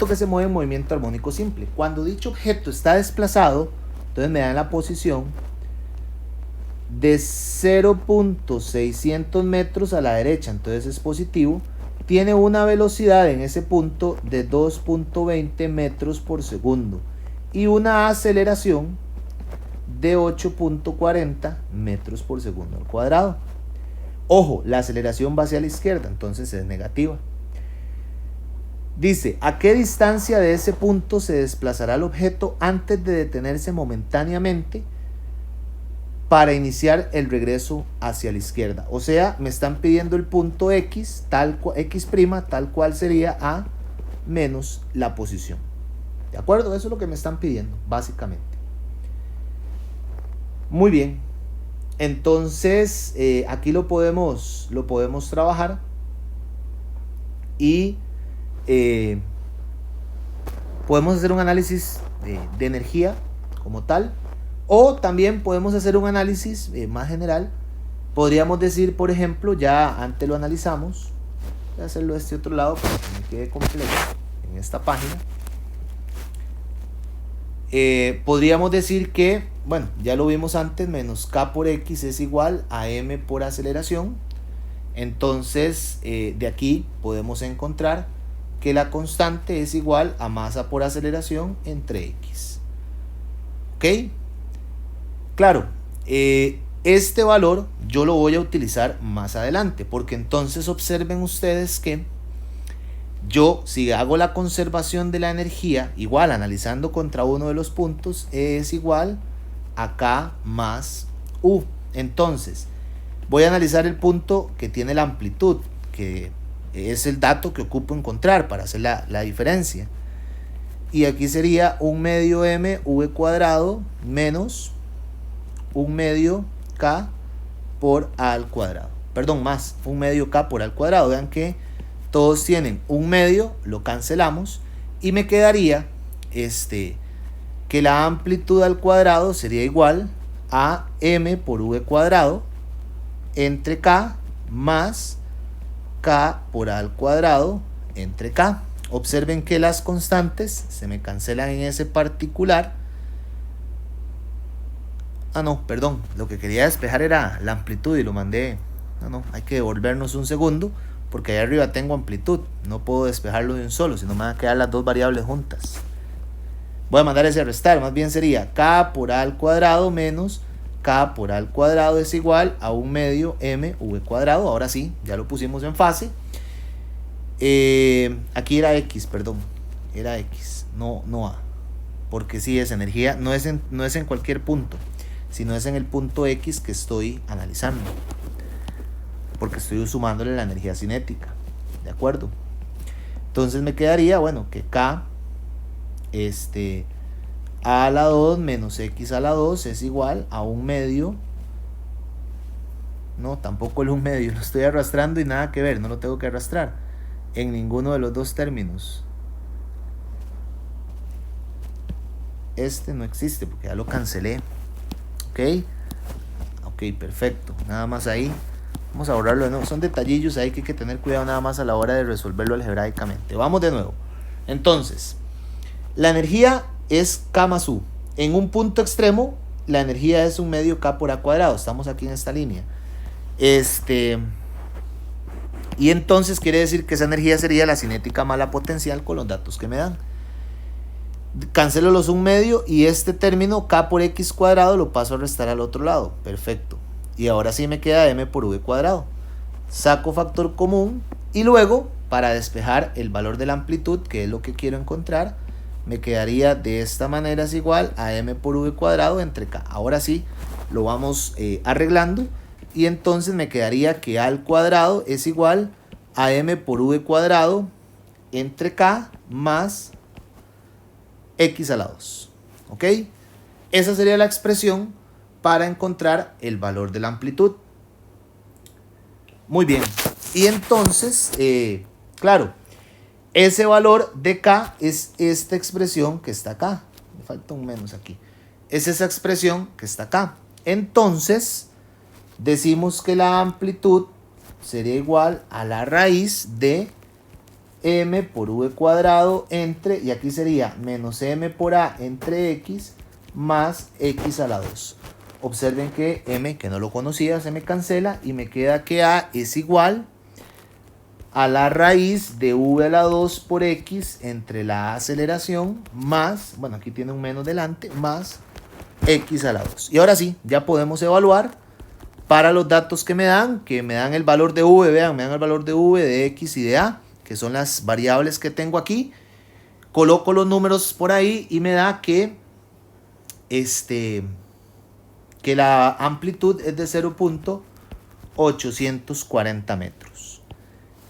que se mueve en movimiento armónico simple, cuando dicho objeto está desplazado, entonces me dan la posición de 0.600 metros a la derecha, entonces es positivo, tiene una velocidad en ese punto de 2.20 metros por segundo y una aceleración de 8.40 metros por segundo al cuadrado. Ojo, la aceleración va hacia la izquierda, entonces es negativa. Dice, ¿a qué distancia de ese punto se desplazará el objeto antes de detenerse momentáneamente para iniciar el regreso hacia la izquierda? O sea, me están pidiendo el punto X, X', tal cual sería A menos la posición. ¿De acuerdo? Eso es lo que me están pidiendo, básicamente. Muy bien. Entonces, aquí lo podemos trabajar y podemos hacer un análisis de energía como tal, o también podemos hacer un análisis más general. Podríamos decir, por ejemplo, ya antes lo analizamos, voy a hacerlo de este otro lado para que me quede completo en esta página. Podríamos decir que, bueno, ya lo vimos antes, menos K por X es igual a M por aceleración. Entonces, de aquí podemos encontrar que la constante es igual a masa por aceleración entre X. ¿Ok? Claro, este valor yo lo voy a utilizar más adelante, porque entonces observen ustedes que yo, si hago la conservación de la energía, igual analizando contra uno de los puntos, E es igual a K más U. Entonces, voy a analizar el punto que tiene la amplitud, que es el dato que ocupo encontrar para hacer la diferencia. Y aquí sería 1 medio m v cuadrado menos 1 medio k por a al cuadrado. Perdón, más 1 medio k por a al cuadrado. Vean que todos tienen 1 medio, lo cancelamos y me quedaría que la amplitud al cuadrado sería igual a m por v cuadrado entre k más k por a al cuadrado entre k. Observen que las constantes se me cancelan en ese particular. No, perdón, lo que quería despejar era la amplitud y lo mandé. No, hay que devolvernos un segundo porque ahí arriba tengo amplitud. No puedo despejarlo de un solo, sino me van a quedar las dos variables juntas. Voy a mandar ese a restar, más bien sería k por a al cuadrado menos k por a al cuadrado es igual a 1 medio m v cuadrado. Ahora sí, ya lo pusimos en fase. Aquí era x, perdón, era x, no a, porque sí es energía, no es en cualquier punto, sino es en el punto x que estoy analizando, porque estoy sumándole la energía cinética, ¿de acuerdo? Entonces me quedaría, bueno, que k a la 2 menos x a la 2 es igual a 1 medio, no, tampoco el 1 medio, lo estoy arrastrando y nada que ver, no lo tengo que arrastrar en ninguno de los dos términos. Este no existe porque ya lo cancelé. Ok, perfecto. Nada más ahí. Vamos a borrarlo de nuevo. Son detallillos ahí que hay que tener cuidado nada más a la hora de resolverlo algebraicamente. Vamos de nuevo. Entonces, la energía es K más U. En un punto extremo, la energía es 1 medio K por A cuadrado. Estamos aquí en esta línea. Y entonces quiere decir que esa energía sería la cinética más la potencial con los datos que me dan. Cancelo los 1 medio y este término k por x cuadrado lo paso a restar al otro lado. Perfecto. Y ahora sí me queda m por v cuadrado. Saco factor común y luego, para despejar el valor de la amplitud, que es lo que quiero encontrar, me quedaría de esta manera es igual a m por v cuadrado entre k. Ahora sí lo vamos arreglando. Y entonces me quedaría que a al cuadrado es igual a m por v cuadrado entre k más x a la 2. ¿Ok? Esa sería la expresión para encontrar el valor de la amplitud. Muy bien. Y entonces, claro, ese valor de k es esta expresión que está acá. Me falta un menos aquí. Es esa expresión que está acá. Entonces, decimos que la amplitud sería igual a la raíz de m por v cuadrado entre, y aquí sería menos m por a entre x más x a la 2. Observen que m, que no lo conocía, se me cancela y me queda que a es igual a la raíz de v a la 2 por x entre la aceleración más, bueno, aquí tiene un menos delante, más x a la 2. Y ahora sí, ya podemos evaluar para los datos que me dan el valor de v, vean, me dan el valor de v, de x y de a, que son las variables que tengo aquí. Coloco los números por ahí y me da que la amplitud es de 0.840 metros.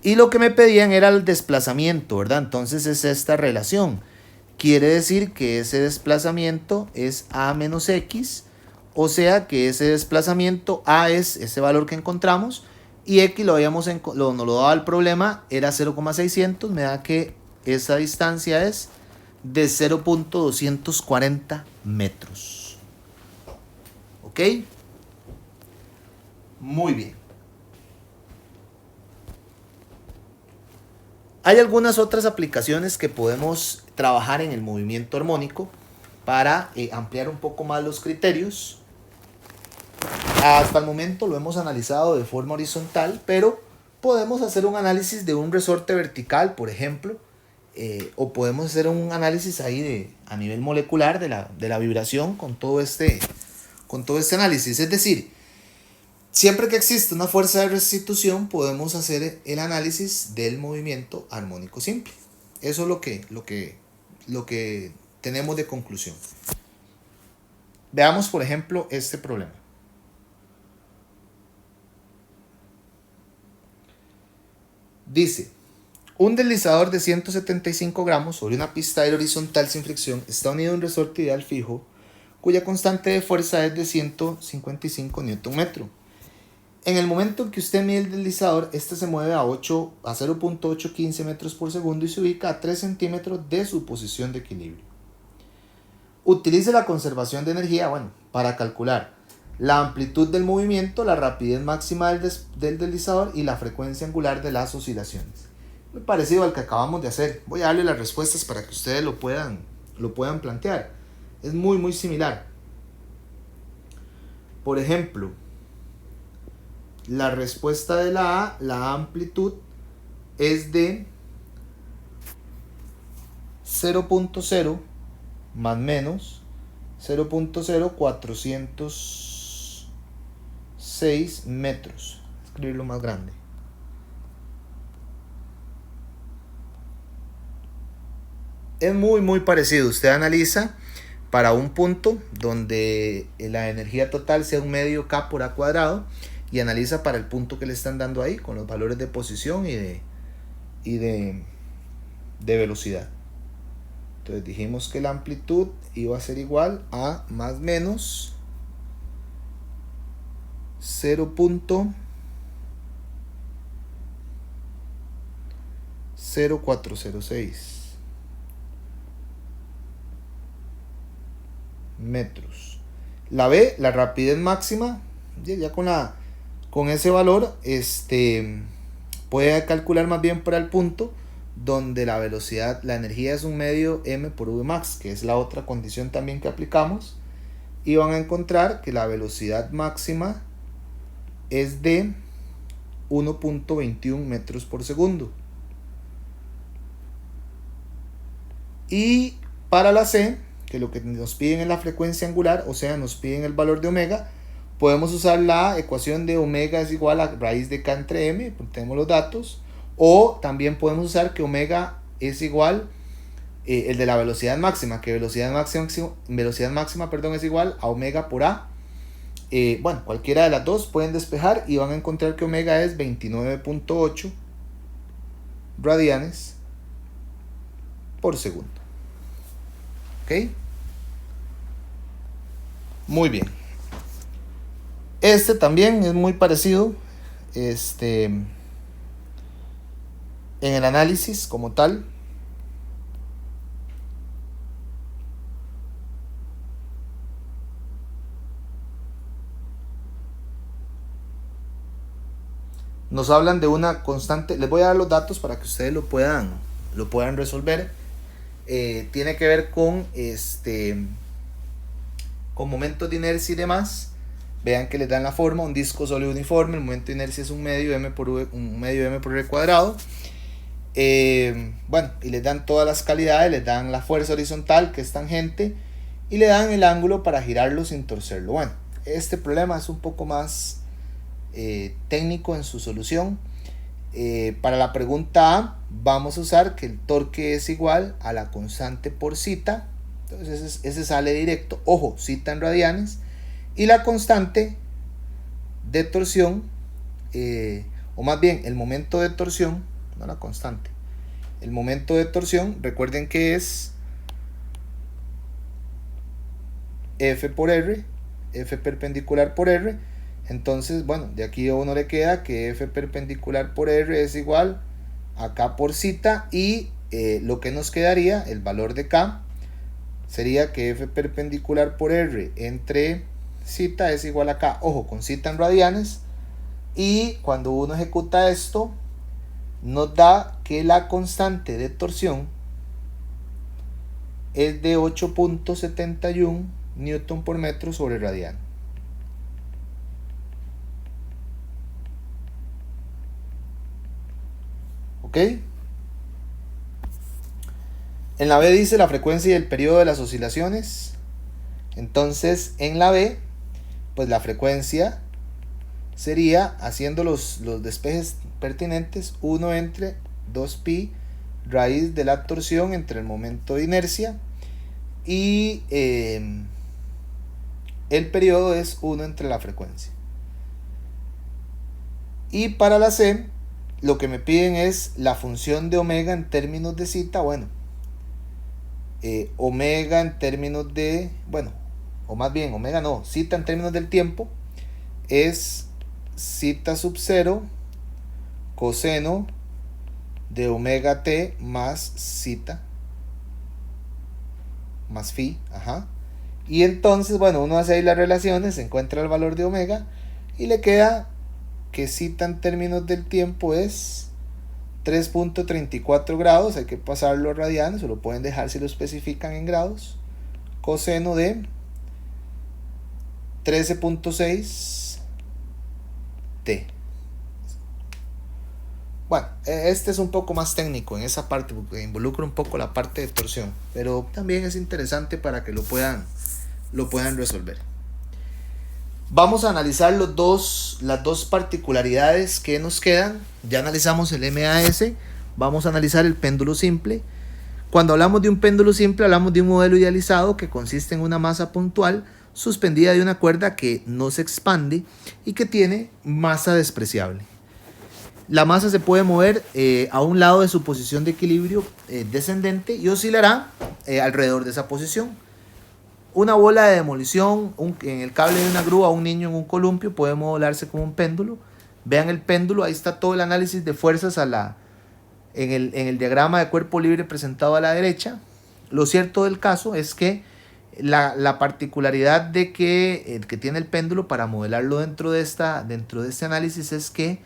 Y lo que me pedían era el desplazamiento, ¿verdad? Entonces es esta relación. Quiere decir que ese desplazamiento es a menos x, o sea que ese desplazamiento a es ese valor que encontramos y x nos lo daba el problema, era 0,600, me da que esa distancia es de 0.240 metros. ¿Ok? Muy bien. Hay algunas otras aplicaciones que podemos trabajar en el movimiento armónico para ampliar un poco más los criterios. Hasta el momento lo hemos analizado de forma horizontal, pero podemos hacer un análisis de un resorte vertical, por ejemplo, o podemos hacer un análisis ahí a nivel molecular de la vibración con todo este análisis. Es decir, siempre que existe una fuerza de restitución, podemos hacer el análisis del movimiento armónico simple. Eso es lo que tenemos de conclusión. Veamos, por ejemplo, este problema. Dice, un deslizador de 175 gramos sobre una pista aérea horizontal sin fricción está unido a un resorte ideal fijo, cuya constante de fuerza es de 155 Nm. En el momento en que usted mide el deslizador, este se mueve a 0.815 metros por segundo y se ubica a 3 centímetros de su posición de equilibrio. Utilice la conservación de energía, para calcular la amplitud del movimiento, la rapidez máxima del deslizador y la frecuencia angular de las oscilaciones. Muy parecido al que acabamos de hacer. Voy a darle las respuestas para que ustedes lo puedan plantear. Es muy similar. Por ejemplo, la respuesta de la A, la amplitud, es de 0.0 más menos 0.0406 metros. Escribirlo más grande. Es muy parecido. Usted analiza para un punto donde la energía total sea un medio K por A cuadrado y analiza para el punto que le están dando ahí con los valores de posición y de velocidad. Entonces dijimos que la amplitud iba a ser igual a más menos 0.0406 metros. La B, la rapidez máxima, ya con ese valor puede calcular más bien para el punto donde la velocidad, la energía es un medio m por v max, que es la otra condición también que aplicamos, y van a encontrar que la velocidad máxima es de 1.21 metros por segundo. Y para la C, que lo que nos piden es la frecuencia angular, o sea, nos piden el valor de omega, podemos usar la ecuación de omega es igual a raíz de k entre m, tenemos los datos, o también podemos usar que omega es igual, el de la velocidad máxima, que velocidad máxima es igual a omega por a. Cualquiera de las dos pueden despejar y van a encontrar que omega es 29.8 radianes por segundo. ¿Ok? Muy bien. Este también es muy parecido en el análisis como tal. Nos hablan de una constante. Les voy a dar los datos para que ustedes lo puedan resolver. Tiene que ver con momentos de inercia y demás. Vean que les dan la forma, un disco sólido uniforme, el momento de inercia es un medio m por r cuadrado. Y les dan todas las calidades, les dan la fuerza horizontal, que es tangente, y le dan el ángulo para girarlo sin torcerlo. Este problema es un poco más técnico en su solución. Para la pregunta A, vamos a usar que el torque es igual a la constante por zeta. Entonces ese sale directo. Ojo, zeta en radianes. Y la constante de torsión, o más bien el momento de torsión, no la constante, el momento de torsión, recuerden que es F por R, F perpendicular por R. Entonces, de aquí a uno le queda que F perpendicular por R es igual a K por zeta, y lo que nos quedaría, el valor de K, sería que F perpendicular por R entre zeta es igual a K, ojo, con zeta en radianes, y cuando uno ejecuta esto, nos da que la constante de torsión es de 8.71 newton por metro sobre radiano. ¿Ok? En la B dice la frecuencia y el periodo de las oscilaciones. Entonces en la B, pues la frecuencia sería, haciendo los despejes pertinentes, 1 entre 2pi raíz de la torsión entre el momento de inercia, y el periodo es 1 entre la frecuencia. Y para la C, lo que me piden es la función de omega en términos de zeta. Bueno, omega en términos de, bueno, o más bien omega no, zeta en términos del tiempo es zeta sub 0 coseno de omega t más zeta más phi, y entonces, bueno, uno hace ahí las relaciones, encuentra el valor de omega y le queda que zeta en términos del tiempo es 3.34 grados, hay que pasarlo a radianes, o lo pueden dejar si lo especifican en grados, coseno de 13.6 t. Bueno, este es un poco más técnico en esa parte porque involucra un poco la parte de torsión, pero también es interesante para que lo puedan resolver. Vamos a analizar las dos particularidades que nos quedan. Ya analizamos el MAS, vamos a analizar el péndulo simple. Cuando hablamos de un péndulo simple, hablamos de un modelo idealizado que consiste en una masa puntual suspendida de una cuerda que no se expande y que tiene masa despreciable. La masa se puede mover a un lado de su posición de equilibrio descendente y oscilará alrededor de esa posición. Una bola de demolición en el cable de una grúa, un niño en un columpio puede modularse como un péndulo. Vean el péndulo, ahí está todo el análisis de fuerzas en el diagrama de cuerpo libre presentado a la derecha. Lo cierto del caso es que la particularidad de que tiene el péndulo para modelarlo dentro de este análisis es que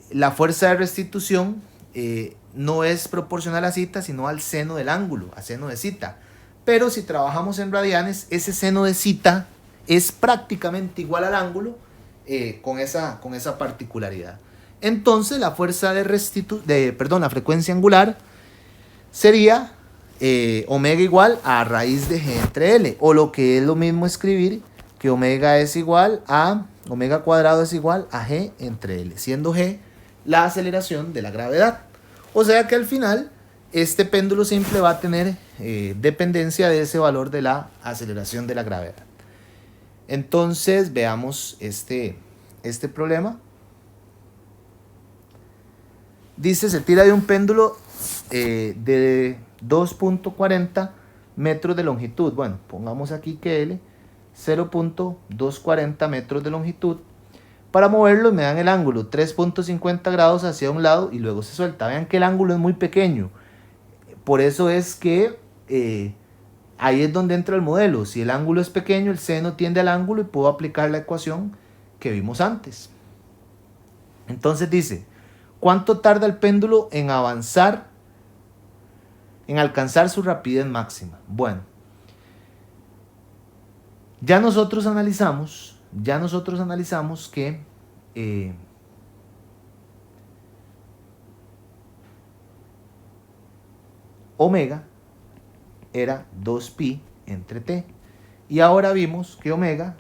la fuerza de restitución no es proporcional a zeta, sino al seno del ángulo, a seno de zeta. Pero si trabajamos en radianes, ese seno de zeta es prácticamente igual al ángulo con esa particularidad. Entonces la fuerza la frecuencia angular sería omega igual a raíz de g entre L, o lo que es lo mismo escribir que omega cuadrado es igual a g entre L, siendo g la aceleración de la gravedad. O sea que al final este péndulo simple va a tener dependencia de ese valor de la aceleración de la gravedad. Entonces veamos este problema. Dice, se tira de un péndulo de 2.40 metros de longitud. Bueno, pongamos aquí que L, 0.240 metros de longitud. Para moverlo me dan el ángulo 3.50 grados hacia un lado y luego se suelta. Vean que el ángulo es muy pequeño. Por eso es que ahí es donde entra el modelo. Si el ángulo es pequeño, el seno tiende al ángulo y puedo aplicar la ecuación que vimos antes. Entonces dice, ¿cuánto tarda el péndulo en avanzar, en alcanzar su rapidez máxima? Bueno, ya nosotros analizamos que omega era 2pi entre t, y ahora vimos que omega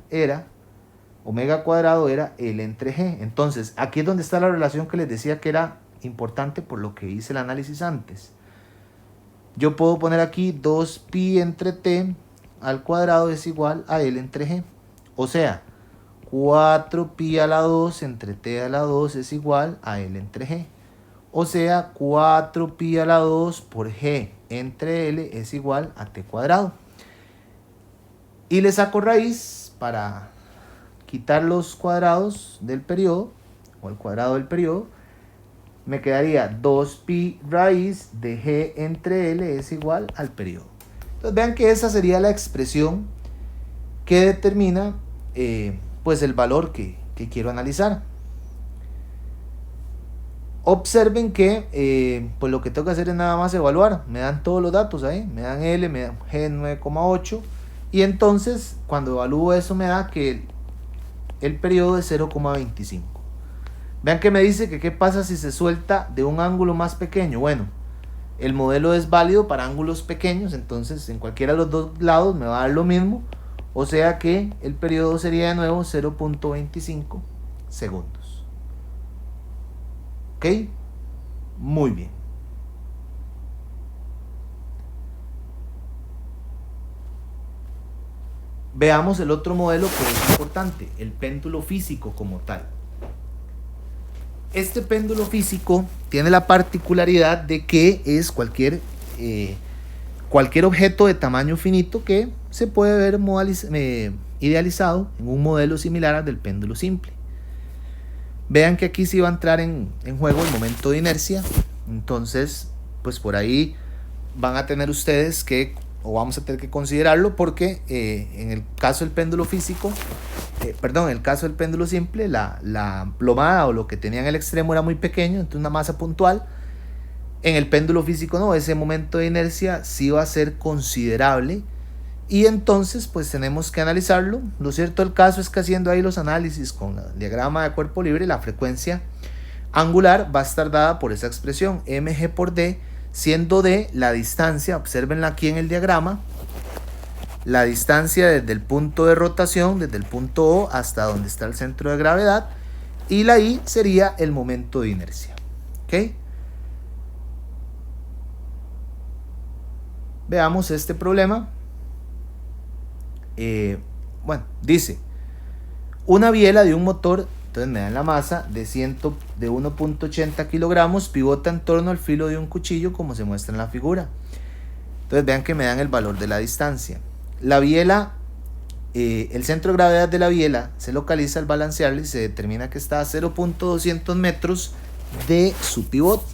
cuadrado era L entre g. Entonces aquí es donde está la relación que les decía que era importante por lo que hice el análisis antes. Yo puedo poner aquí 2pi entre t al cuadrado es igual a L entre g, o sea 4pi a la 2 entre t a la 2 es igual a L entre g. O sea, 4pi a la 2 por g entre L es igual a t cuadrado. Y le saco raíz para quitar los cuadrados del periodo, o el cuadrado del periodo. Me quedaría 2pi raíz de g entre L es igual al periodo. Entonces vean que esa sería la expresión que determina pues el valor que quiero analizar. Observen que pues lo que tengo que hacer es nada más evaluar. Me dan todos los datos ahí. Me dan L, me dan G 9,8. Y entonces cuando evalúo eso me da que el periodo es 0,25. Vean que me dice que qué pasa si se suelta de un ángulo más pequeño. Bueno, El modelo es válido para ángulos pequeños, entonces en cualquiera de los dos lados me va a dar lo mismo. O sea que el periodo sería de nuevo 0.25 segundos. ¿Ok? Muy bien. Veamos el otro modelo que es importante, el péndulo físico como tal. Este péndulo físico tiene la particularidad de que es cualquier objeto de tamaño finito que se puede ver idealizado en un modelo similar al del péndulo simple. Vean que aquí sí va a entrar en juego el momento de inercia. Entonces, pues por ahí van a tener ustedes que, o vamos a tener que considerarlo, porque en el caso del péndulo físico, en el caso del péndulo simple, la plomada o lo que tenía en el extremo era muy pequeño, entonces una masa puntual. En el péndulo físico no, ese momento de inercia sí va a ser considerable. Y entonces pues tenemos que analizarlo. Lo cierto del caso es que haciendo ahí los análisis con el diagrama de cuerpo libre, la frecuencia angular va a estar dada por esa expresión mg por d, siendo d la distancia, observenla aquí en el diagrama, la distancia desde el punto de rotación, desde el punto O hasta donde está el centro de gravedad, y la i sería el momento de inercia. ¿Ok? Veamos este problema. Bueno, dice, una biela de un motor, entonces me dan la masa de 1.80 kilogramos, pivota en torno al filo de un cuchillo como se muestra en la figura. Entonces vean que me dan el valor de la distancia. La biela, el centro de gravedad de la biela se localiza al balancearla y se determina que está a 0.200 metros de su pivote.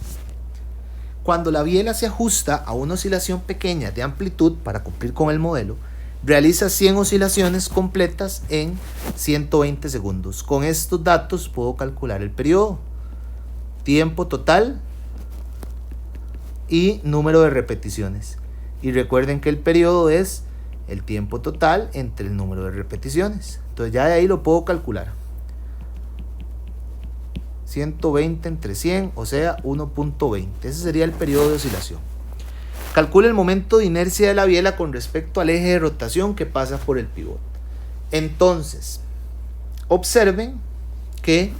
Cuando la biela se ajusta a una oscilación pequeña de amplitud para cumplir con el modelo, realiza 100 oscilaciones completas en 120 segundos. Con estos datos puedo calcular el periodo, tiempo total y número de repeticiones. Y recuerden que el periodo es el tiempo total entre el número de repeticiones. Entonces ya de ahí lo puedo calcular. 120 entre 100, o sea 1.20. Ese sería el periodo de oscilación. Calcula el momento de inercia de la biela con respecto al eje de rotación que pasa por el pivote. Entonces, observen que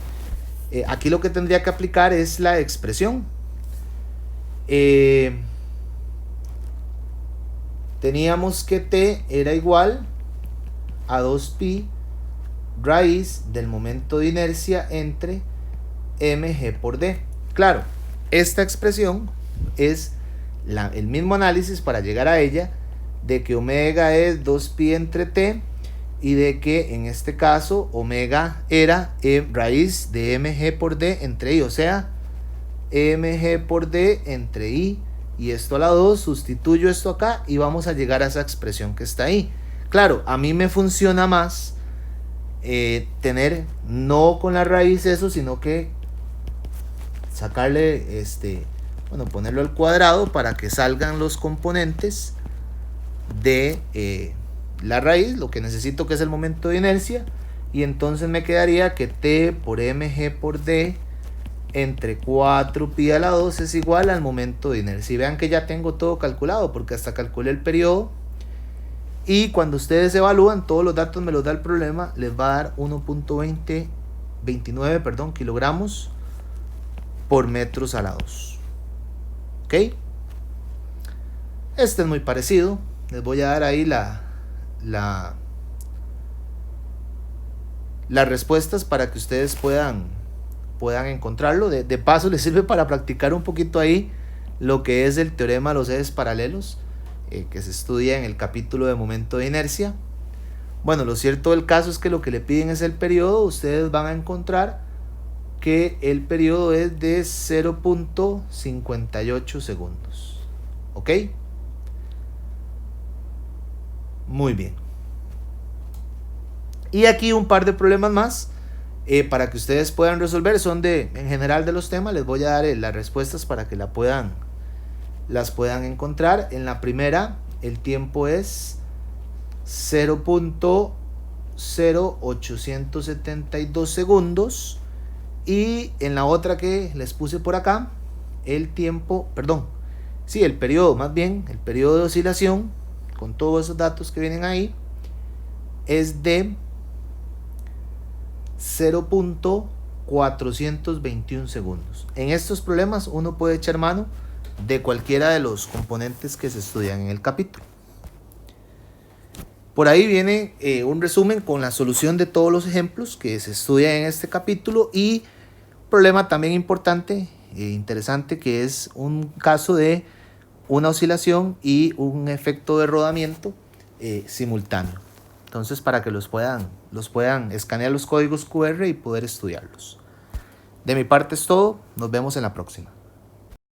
aquí lo que tendría que aplicar es la expresión. Teníamos que t era igual a 2pi raíz del momento de inercia entre mg por d. Claro, esta expresión es el mismo análisis para llegar a ella, de que omega es 2pi entre t y de que en este caso omega era raíz de mg por d entre i, o sea mg por d entre i, y esto a la 2, sustituyo esto acá y vamos a llegar a esa expresión que está ahí. Claro, a mí me funciona más tener no con la raíz eso, sino que sacarle ponerlo al cuadrado para que salgan los componentes de la raíz, lo que necesito, que es el momento de inercia, y entonces me quedaría que t por mg por d entre 4pi a la 2 es igual al momento de inercia. Y vean que ya tengo todo calculado, porque hasta calculé el periodo, y cuando ustedes evalúan todos los datos, me los da el problema, les va a dar 1.29 kilogramos por metros alados. ¿Ok? Este es muy parecido. Les voy a dar ahí las respuestas para que ustedes puedan encontrarlo. De paso les sirve para practicar un poquito ahí lo que es el teorema de los ejes paralelos, que se estudia en el capítulo de momento de inercia. Bueno, lo cierto del caso es que lo que le piden es el periodo. Ustedes van a encontrar que el periodo es de 0.58 segundos. ¿Ok? Muy bien. Y aquí un par de problemas más para que ustedes puedan resolver. Son en general de los temas. Les voy a dar las respuestas para que las puedan encontrar. En la primera, el tiempo es 0.0872 segundos. Y en la otra que les puse por acá, el Sí, el periodo, más bien, el periodo de oscilación, con todos esos datos que vienen ahí, es de 0.421 segundos. En estos problemas uno puede echar mano de cualquiera de los componentes que se estudian en el capítulo. Por ahí viene un resumen con la solución de todos los ejemplos que se estudian en este capítulo y problema también importante e interesante, que es un caso de una oscilación y un efecto de rodamiento simultáneo. Entonces, para que los puedan escanear los códigos QR y poder estudiarlos. De mi parte es todo, nos vemos en la próxima.